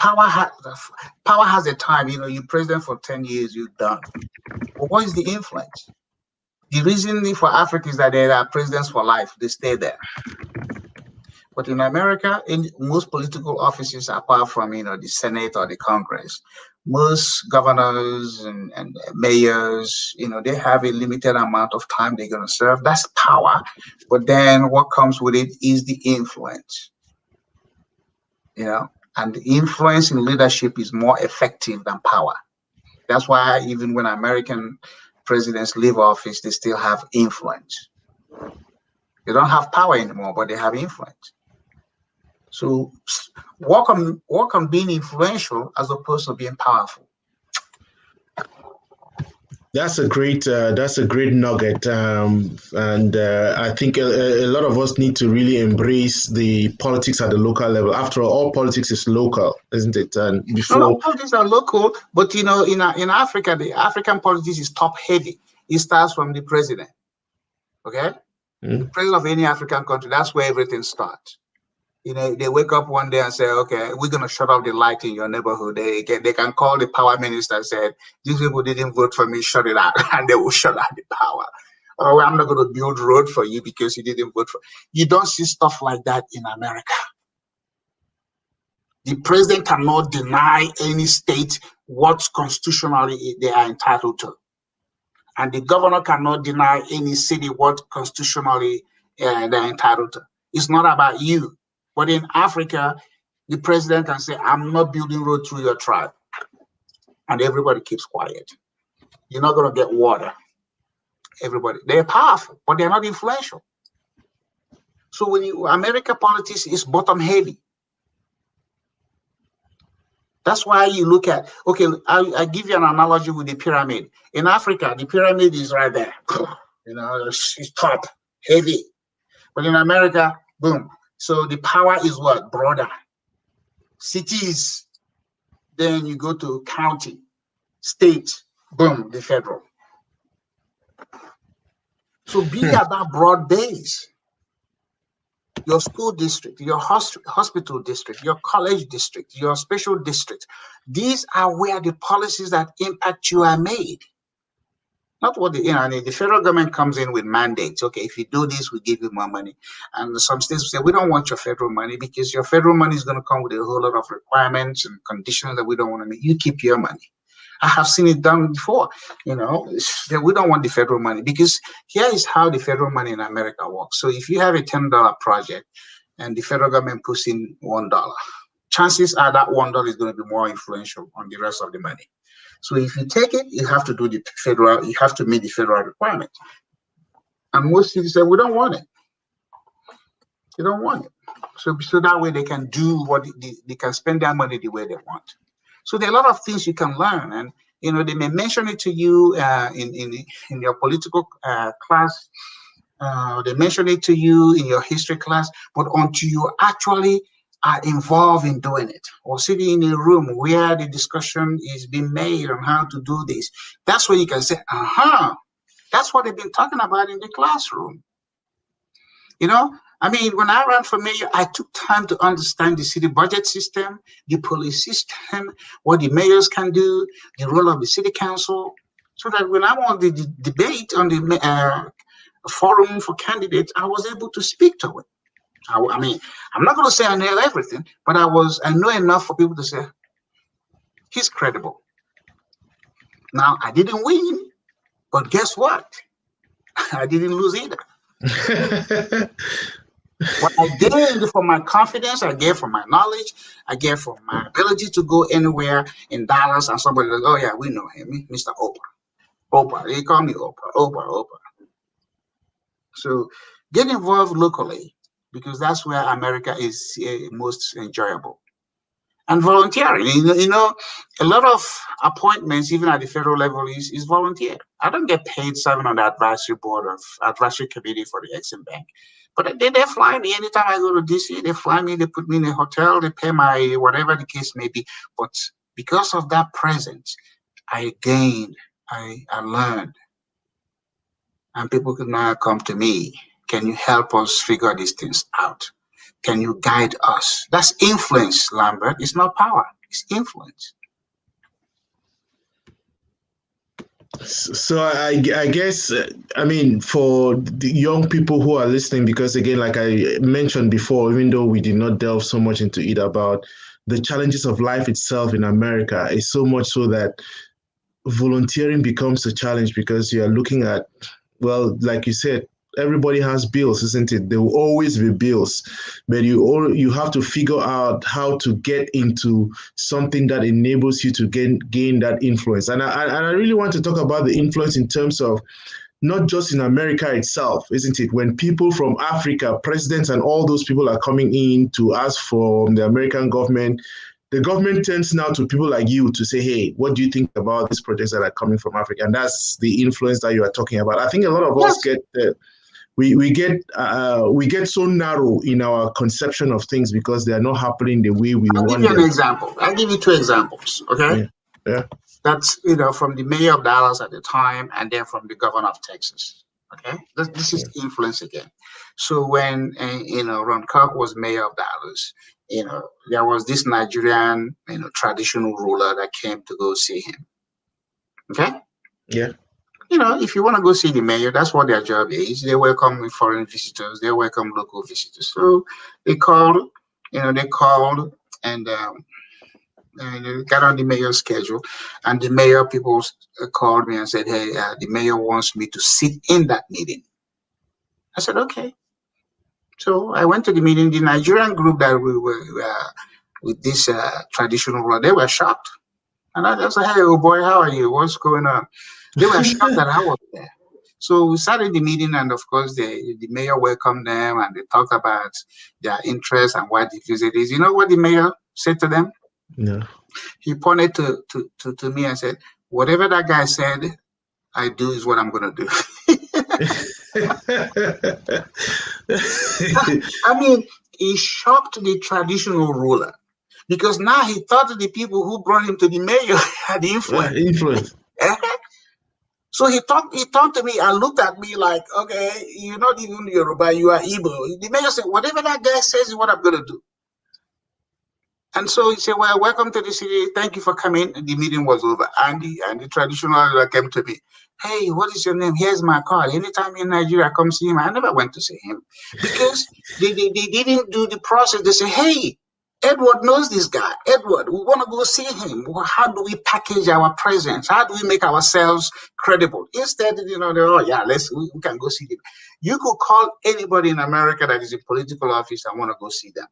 Power has a time. You're president for 10 years, you're done. But what is the influence? The reason for Africa is that they are presidents for life. They stay there. But in America, in most political offices, apart from the Senate or the Congress, most governors and mayors, they have a limited amount of time they're going to serve. That's power. But then what comes with it is the influence. And the influence in leadership is more effective than power. That's why even when American presidents leave office, they still have influence. They don't have power anymore, but they have influence. So work on being influential as opposed to being powerful. That's a great nugget, and I think a lot of us need to really embrace the politics at the local level. After all politics is local, isn't it? And before politics are local, but in Africa, the African politics is top heavy. It starts from the president. Okay, the president of any African country. That's where everything starts. They wake up one day and say, okay, we're going to shut off the light in your neighborhood. They can call the power minister and say, these people didn't vote for me, shut it out. And they will shut out the power. Or I'm not going to build road for you because you didn't vote for. You don't see stuff like that in America. The president cannot deny any state what constitutionally they are entitled to. And the governor cannot deny any city what constitutionally they're entitled to. It's not about you. But in Africa, the president can say, I'm not building road through your tribe. And everybody keeps quiet. You're not going to get water. Everybody, they're powerful, but they're not influential. So when American politics is bottom heavy. That's why you look at, okay, I give you an analogy with the pyramid. In Africa, the pyramid is right there. It's top, heavy. But in America, boom. So the power is what? Broader. Cities. Then you go to county, state, boom, the federal. So be at that broad base. Your school district, your hospital district, your college district, your special district. These are where the policies that impact you are made. Not what the federal government comes in with mandates. Okay, if you do this, we give you more money. And some states will say, we don't want your federal money because your federal money is going to come with a whole lot of requirements and conditions that we don't want to make. You keep your money. I have seen it done before. We don't want the federal money because here is how the federal money in America works. So if you have a $10 project and the federal government puts in $1, chances are that $1 is going to be more influential on the rest of the money. So if you take it, you have to do you have to meet the federal requirement. And most cities say, we don't want it. They don't want it. So that way they can do they can spend their money the way they want. So there are a lot of things you can learn. And You know, they may mention it to you in your political class. They mention it to you in your history class, but until you actually are involved in doing it or sitting in a room where the discussion is being made on how to do this, that's where you can say, that's what they've been talking about in the classroom. You know, I mean, when I ran for mayor, I took time to understand the city budget system, the police system, what the mayors can do, the role of the city council, so that when I won the debate on the forum for candidates, I was able to speak to it. I mean, I'm not going to say I nail everything, but I know enough for people to say, he's credible. Now, I didn't win, but guess what? I didn't lose either. What I gained from my confidence, I gained from my knowledge, I gained from my ability to go anywhere in Dallas, and somebody goes, oh yeah, we know him, Mr. Oprah. Oprah, they call me Oprah, Oprah. So get involved locally, because that's where America is most enjoyable. And volunteering, you know, a lot of appointments, even at the federal level, is volunteer. I don't get paid serving on the advisory board of advisory committee for the Exim Bank, but they fly me anytime I go to DC. They fly me, they put me in a hotel, they pay my whatever the case may be. But because of that presence, I gained, I learned, and people could now come to me. Can you help us figure these things out? Can you guide us? That's influence, Lambert. It's not power, it's influence. So I guess, I mean, for the young people who are listening, because again, like I mentioned before, even though we did not delve so much into it, about the challenges of life itself in America, is so much so that volunteering becomes a challenge, because you are looking at, well, like you said, everybody has bills, isn't it? There will always be bills, but you have to figure out how to get into something that enables you to gain that influence. And I really want to talk about the influence in terms of not just in America itself, isn't it? When people from Africa, presidents and all those people are coming in to ask for the American government, the government tends now to people like you to say, hey, what do you think about these projects that are coming from Africa? And that's the influence that you are talking about. I think a lot of us get we get so narrow in our conception of things because they are not happening the way we want them. I'll give you an example. I'll give you two examples, okay? Yeah. That's, you know, from the mayor of Dallas at the time, and then from the governor of Texas, okay? This is influence again. So when, you know, Ron Kirk was mayor of Dallas, you know, there was this Nigerian, you know, traditional ruler that came to go see him, okay? Yeah. You know, if you want to go see the mayor, that's what their job is. They welcome foreign visitors. They welcome local visitors. So they called, and they got on the mayor's schedule. And the mayor people called me and said, hey, the mayor wants me to sit in that meeting. I said, okay. So I went to the meeting. The Nigerian group that we were with this traditional ruler, they were shocked. And I said, hey, oh boy, how are you? What's going on? They were shocked that I was there. So we started the meeting, and of course, the mayor welcomed them, and they talked about their interests and why the visit is. You know what the mayor said to them? No. He pointed to me and said, whatever that guy said, I do is what I'm going to do. I mean, he shocked the traditional ruler, because now he thought the people who brought him to the mayor had influence. So he talked to me and looked at me like, okay, you're not even Yoruba, you are Igbo. The mayor said, whatever that guy says is what I'm going to do. And so he said, well, welcome to the city. Thank you for coming. And the meeting was over. And the traditional ruler came to me. Hey, what is your name? Here's my card. Anytime in Nigeria, come see him. I never went to see him because they didn't do the process. They say, hey, Edward knows this guy. Edward, we want to go see him. How do we package our presence? How do we make ourselves credible? Instead, you know, we can go see him. You could call anybody in America that is in political office and want to go see them.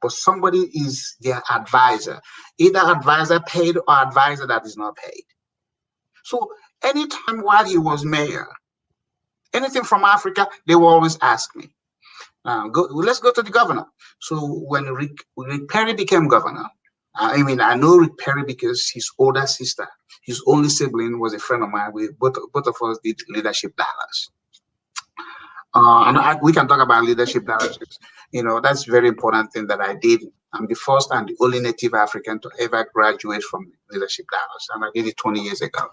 But somebody is their advisor, either advisor paid or advisor that is not paid. So anytime while he was mayor, anything from Africa, they will always ask me. Let's go to the governor. So when Rick Perry became governor, I mean, I know Rick Perry because his older sister, his only sibling, was a friend of mine. We both of us did leadership Dallas. We can talk about leadership Dallas. You know, that's a very important thing that I did. I'm the first and the only Native African to ever graduate from leadership Dallas, and I did it 20 years ago.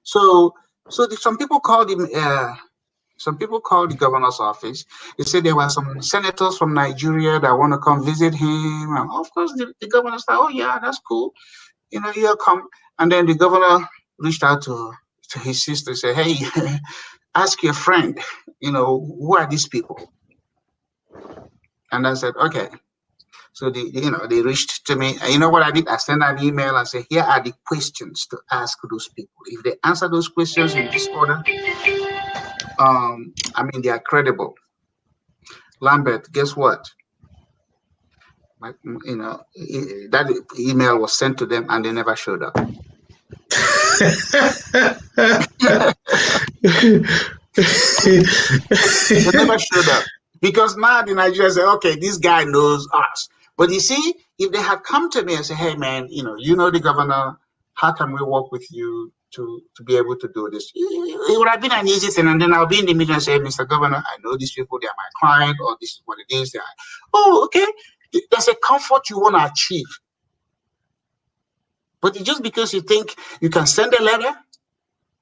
So, some people called him. Some people called the governor's office. They said there were some senators from Nigeria that want to come visit him. And of course, the governor said, "Oh yeah, that's cool. You know, you'll come." And then the governor reached out to his sister, said, "Hey, ask your friend. You know, who are these people?" And I said, "Okay." So they reached to me. And you know what I did? I sent an email and said, "Here are the questions to ask those people. If they answer those questions in this order, I mean, they are credible." Lambert, guess what? That email was sent to them and they never showed up. They never showed up. Because now the Nigerians say, okay, this guy knows us. But you see, if they had come to me and say, hey man, you know the governor, how can we work with you to be able to do this? It would have been an easy thing. And then I'll be in the meeting and say, Mr. Governor, I know these people, they are my client, or this is what it is. They are, oh, okay. There's a comfort you want to achieve. But just because you think you can send a letter,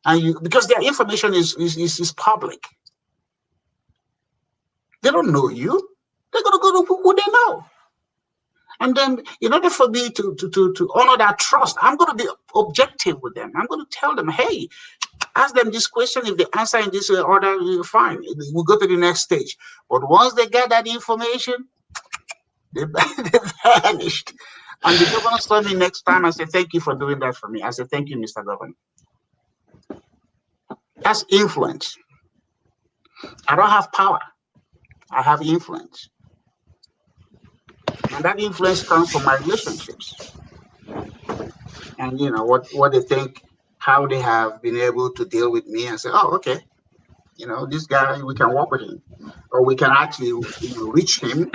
and because their information is public. They don't know you. They're going to go to who they know. And then in order for me to honor that trust, I'm going to be objective with them. I'm going to tell them, hey, ask them this question. If they answer in this order, fine. We'll go to the next stage. But once they get that information, they vanished. And the governor saw me next time. I said, thank you for doing that for me. I said, thank you, Mr. Governor. That's influence. I don't have power. I have influence. And that influence comes from my relationships. And you know what they think, how they have been able to deal with me and say, oh, okay, you know, this guy, we can work with him. Or we can actually reach him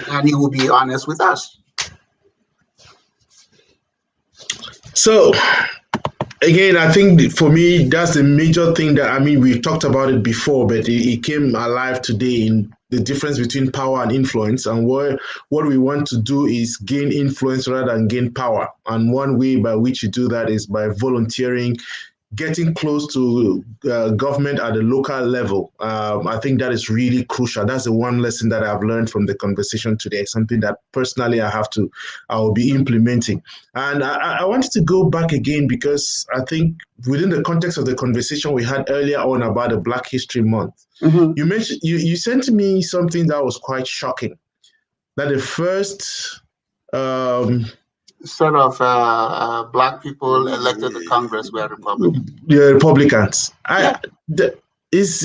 and he will be honest with us. So again, I think for me, that's the major thing that, I mean, we talked about it before, but it came alive today in the difference between power and influence. And what we want to do is gain influence rather than gain power. And one way by which you do that is by volunteering, getting close to government at the local level. I think that is really crucial. That's the one lesson that I've learned from the conversation today, something that personally I will be implementing. And I wanted to go back again because I think within the context of the conversation we had earlier on about the Black History Month, you mentioned, you sent me something that was quite shocking, that the first sort of Black people elected to Congress were Republicans. Yeah, Republicans. Is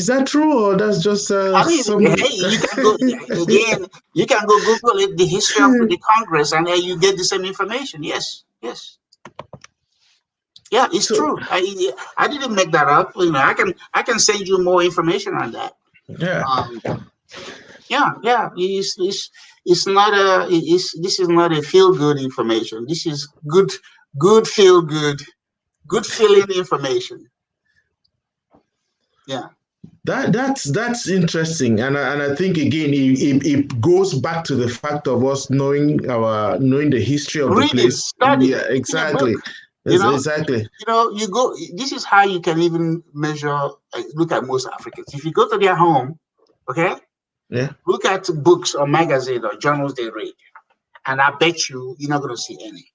that true, or that's just I mean, hey, you can go again. You can go Google it, the history of the Congress, and you get the same information. Yes. Yeah, it's true. I didn't make that up. You know, I can send you more information on that. Yeah. It's not this is not a feel good information. This is good feel good feeling information. Yeah. That's interesting, and I think again it goes back to the fact of us knowing the history of the place. Study. Yeah, exactly. Exactly. You know, you go. This is how you can even measure. Look at most Africans. If you go to their home, okay. Yeah. Look at books or magazines or journals they read, and I bet you're not going to see any.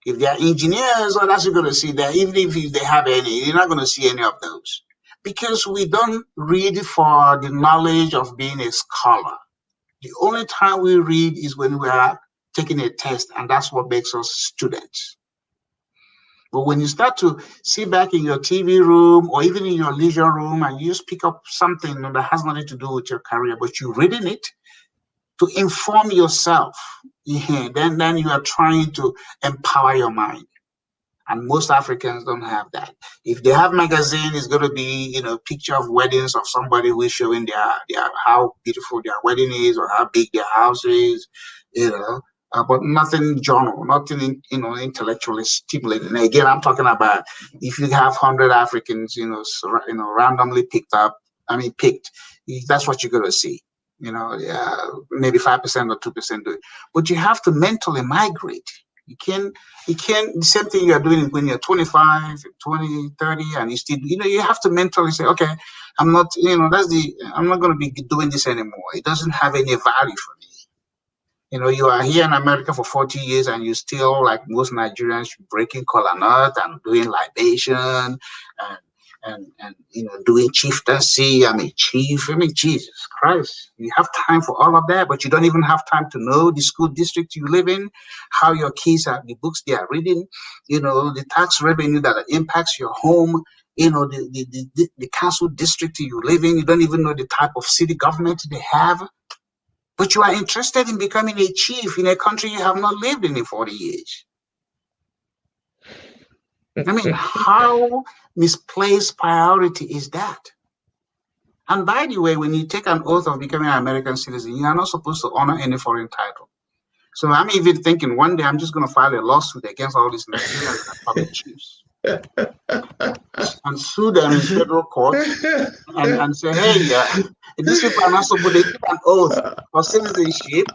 If they are engineers, or that's you're going to see that. Even if they have any, you're not going to see any of those. Because we don't read for the knowledge of being a scholar. The only time we read is when we are taking a test, and that's what makes us students. But when you start to sit back in your TV room or even in your leisure room and you just pick up something that has nothing to do with your career, but you're reading it to inform yourself, then you are trying to empower your mind. And most Africans don't have that. If they have magazine, it's going to be, picture of weddings of somebody who is showing their how beautiful their wedding is or how big their house is, but nothing journal, nothing, intellectually stimulating. And again, I'm talking about if you have 100 Africans, randomly picked, that's what you're going to see. Maybe 5% or 2% do it. But you have to mentally migrate. You can't, the same thing you're doing when you're 25, 20, 30, and you still, you have to mentally say, okay, I'm not, I'm not going to be doing this anymore. It doesn't have any value for me. You are here in America for 40 years and you still, like most Nigerians, breaking kola nut and doing libation and doing chieftaincy. Jesus Christ, you have time for all of that, but you don't even have time to know the school district you live in, how your kids are, the books they are reading, the tax revenue that impacts your home, the council district you live in. You don't even know the type of city government they have. But you are interested in becoming a chief in a country you have not lived in 40 years. How misplaced priority is that? And by the way, when you take an oath of becoming an American citizen, you are not supposed to honor any foreign title. So I'm even thinking one day I'm just going to file a lawsuit against all these Nigerians that are public chiefs and sue them in federal court and say, hey, these people are not supposed to give an oath of citizenship,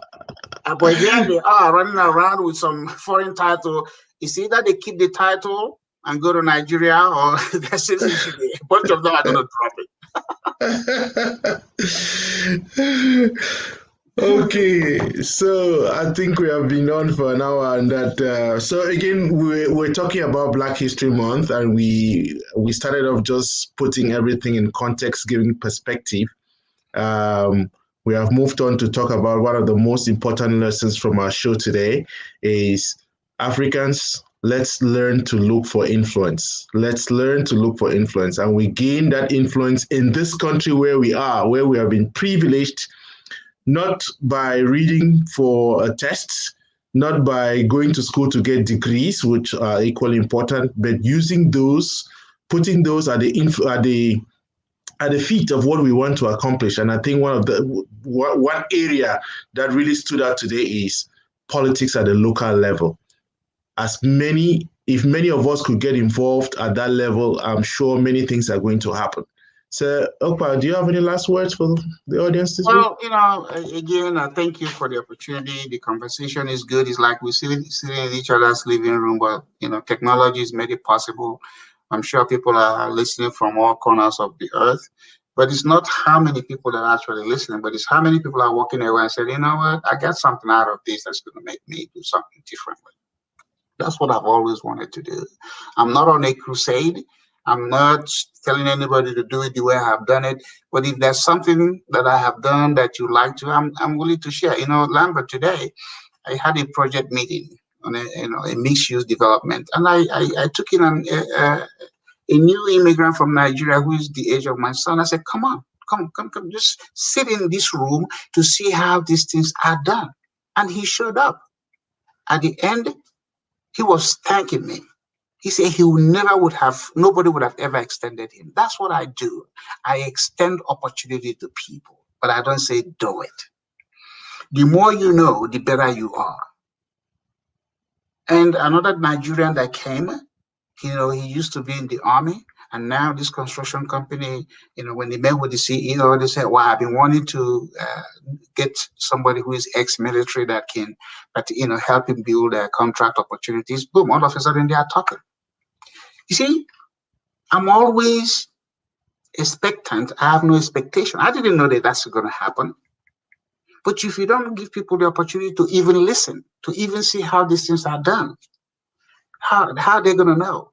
but here they are running around with some foreign title. It's either they keep the title and go to Nigeria, or their citizenship, a bunch of them are going to drop it. Okay, so I think we have been on for an hour, and that. So again, we're talking about Black History Month, and we started off just putting everything in context, giving perspective. We have moved on to talk about one of the most important lessons from our show today is Africans. Let's learn to look for influence. Let's learn to look for influence, and we gain that influence in this country where we are, where we have been privileged. Not by reading for tests, not by going to school to get degrees, which are equally important, but using those, putting those at the feet of what we want to accomplish. And I think one area that really stood out today is politics at the local level. If many of us could get involved at that level, I'm sure many things are going to happen. So, Okpa, do you have any last words for the audience this week? Well, again, thank you for the opportunity. The conversation is good. It's like we're sitting in each other's living room, but, technology has made it possible. I'm sure people are listening from all corners of the earth, but it's not how many people are actually listening, but it's how many people are walking away and saying, you know what, I got something out of this that's going to make me do something differently. That's what I've always wanted to do. I'm not on a crusade. I'm not telling anybody to do it the way I have done it. But if there's something that I have done that you like to, I'm willing to share. Lambert, today I had a project meeting on a mixed-use development, and I took in a new immigrant from Nigeria who is the age of my son. I said, come, just sit in this room to see how these things are done. And he showed up. At the end, he was thanking me. He said nobody would have ever extended him. That's what I do. I extend opportunity to people, but I don't say do it. The more you know, the better you are. And another Nigerian that came, he used to be in the army, and now this construction company, when they met with the CEO, they said, well, I've been wanting to get somebody who is ex-military that can, help him build contract opportunities. Boom, all of a sudden they are talking. You see, I'm always expectant. I have no expectation. I didn't know that that's going to happen. But if you don't give people the opportunity to even listen, to even see how these things are done, how are they going to know?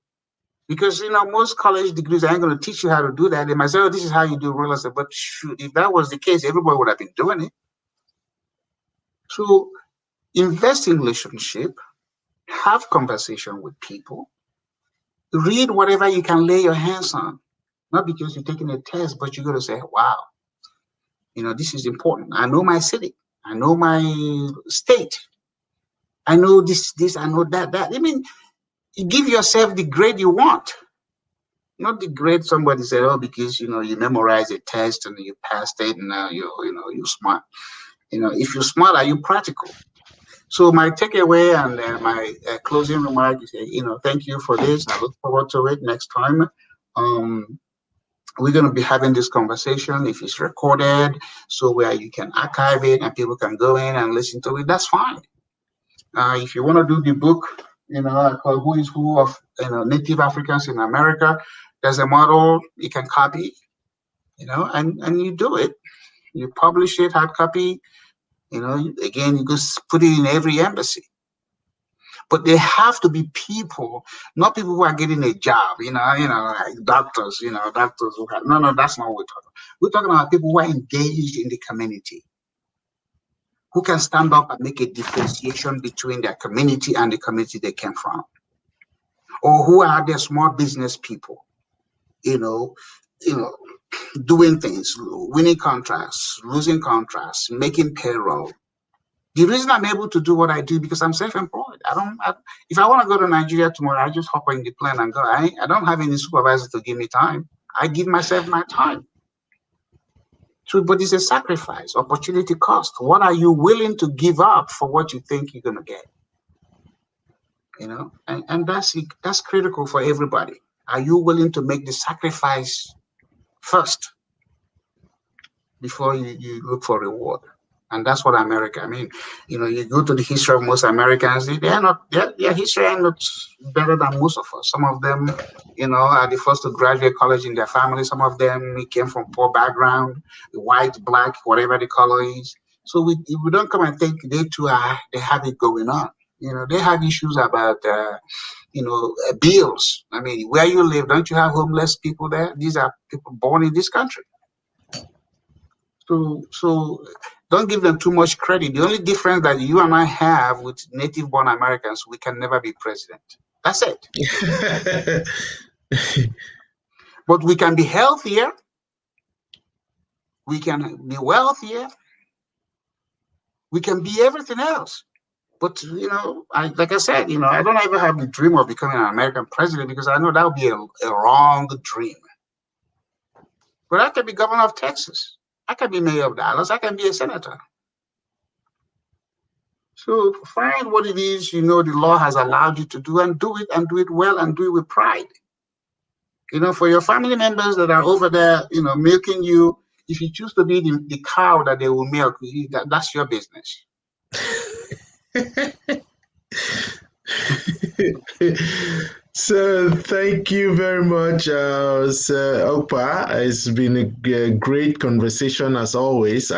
Because, most college degrees ain't going to teach you how to do that. They might say, oh, this is how you do real estate. But shoot, if that was the case, everybody would have been doing it. So invest in relationship, have conversation with people, read whatever you can lay your hands on. Not because you're taking a test, but you're going to say, wow, this is important. I know my city. I know my state. I know this, I know that. You give yourself the grade you want, not the grade somebody said, oh, because you memorize a test and you passed it and now you're smart. If you're smart, are you practical? So my takeaway and my closing remark is, thank you for this. I look forward to it next time. We're going to be having this conversation. If it's recorded, so where you can archive it and people can go in and listen to it, that's fine. If you want to do the book, I call Who is Who of Native Africans in America, there's a model you can copy, and you do it. You publish it, hard copy. Again, you just put it in every embassy. But they have to be people, not people who are getting a job, like doctors, doctors who have, no, that's not what we're talking about. We're talking about people who are engaged in the community, who can stand up and make a differentiation between their community and the community they came from, or who are the small business people, doing things, winning contracts, losing contracts, making payroll. The reason I'm able to do what I do because I'm self-employed. If I want to go to Nigeria tomorrow, I just hop on the plane and go. I don't have any supervisor to give me time. I give myself my time. So, but it's a sacrifice, opportunity cost. What are you willing to give up for what you think you're gonna get? And that's critical for everybody. Are you willing to make the sacrifice first before you look for reward? And that's what America. I mean, you go to the history of most Americans, their history ain't not better than most of us. Some of them, are the first to graduate college in their family. Some of them came from poor background, white, black, whatever the color is. So we don't come and think they too they have it going on. They have issues about, bills. I mean, where you live, don't you have homeless people there? These are people born in this country. So don't give them too much credit. The only difference that you and I have with native-born Americans, we can never be president. That's it. But we can be healthier. We can be wealthier. We can be everything else. But, like I said, I don't ever have the dream of becoming an American president because I know that would be a wrong dream. But I can be governor of Texas. I can be mayor of Dallas. I can be a senator. So find what it is the law has allowed you to do and do it well and do it with pride. For your family members that are over there, milking you, if you choose to be the cow that they will milk, that's your business. So thank you very much, Sir OKPA. It's been a great conversation as always.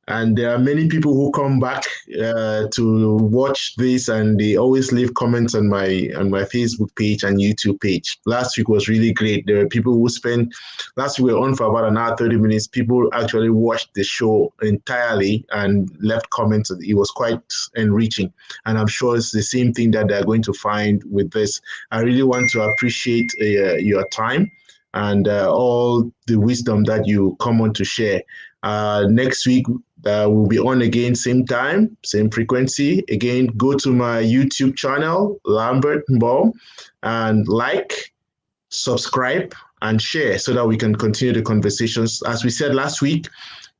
And there are many people who come back to watch this, and they always leave comments on my Facebook page and YouTube page. Last week was really great. There were people who spent last week we were on for about an hour 30 minutes. People actually watched the show entirely and left comments. It was quite enriching, and I'm sure it's the same thing that they're going to find with this. I really want to appreciate your time and all the wisdom that you come on to share. Next week, we'll be on again, same time, same frequency. Again, go to my YouTube channel, Lambert Mbo, and like, subscribe, and share so that we can continue the conversations. As we said last week,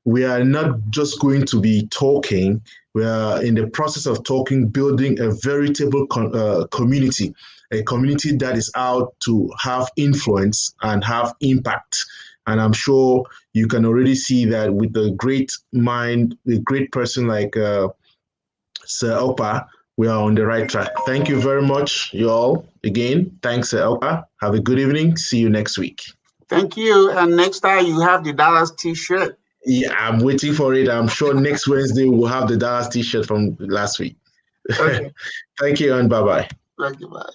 we are not just going to be talking. We are in the process of talking, building a veritable community, a community that is out to have influence and have impact. And I'm sure you can already see that with the great mind, a great person like Sir OKPA, we are on the right track. Thank you very much, you all. Again, thanks, Sir OKPA. Have a good evening. See you next week. Thank you. And next time you have the Dallas t-shirt. Yeah, I'm waiting for it. I'm sure next Wednesday we'll have the Dallas t-shirt from last week. Okay. Thank you and bye-bye. Thank you. Bye.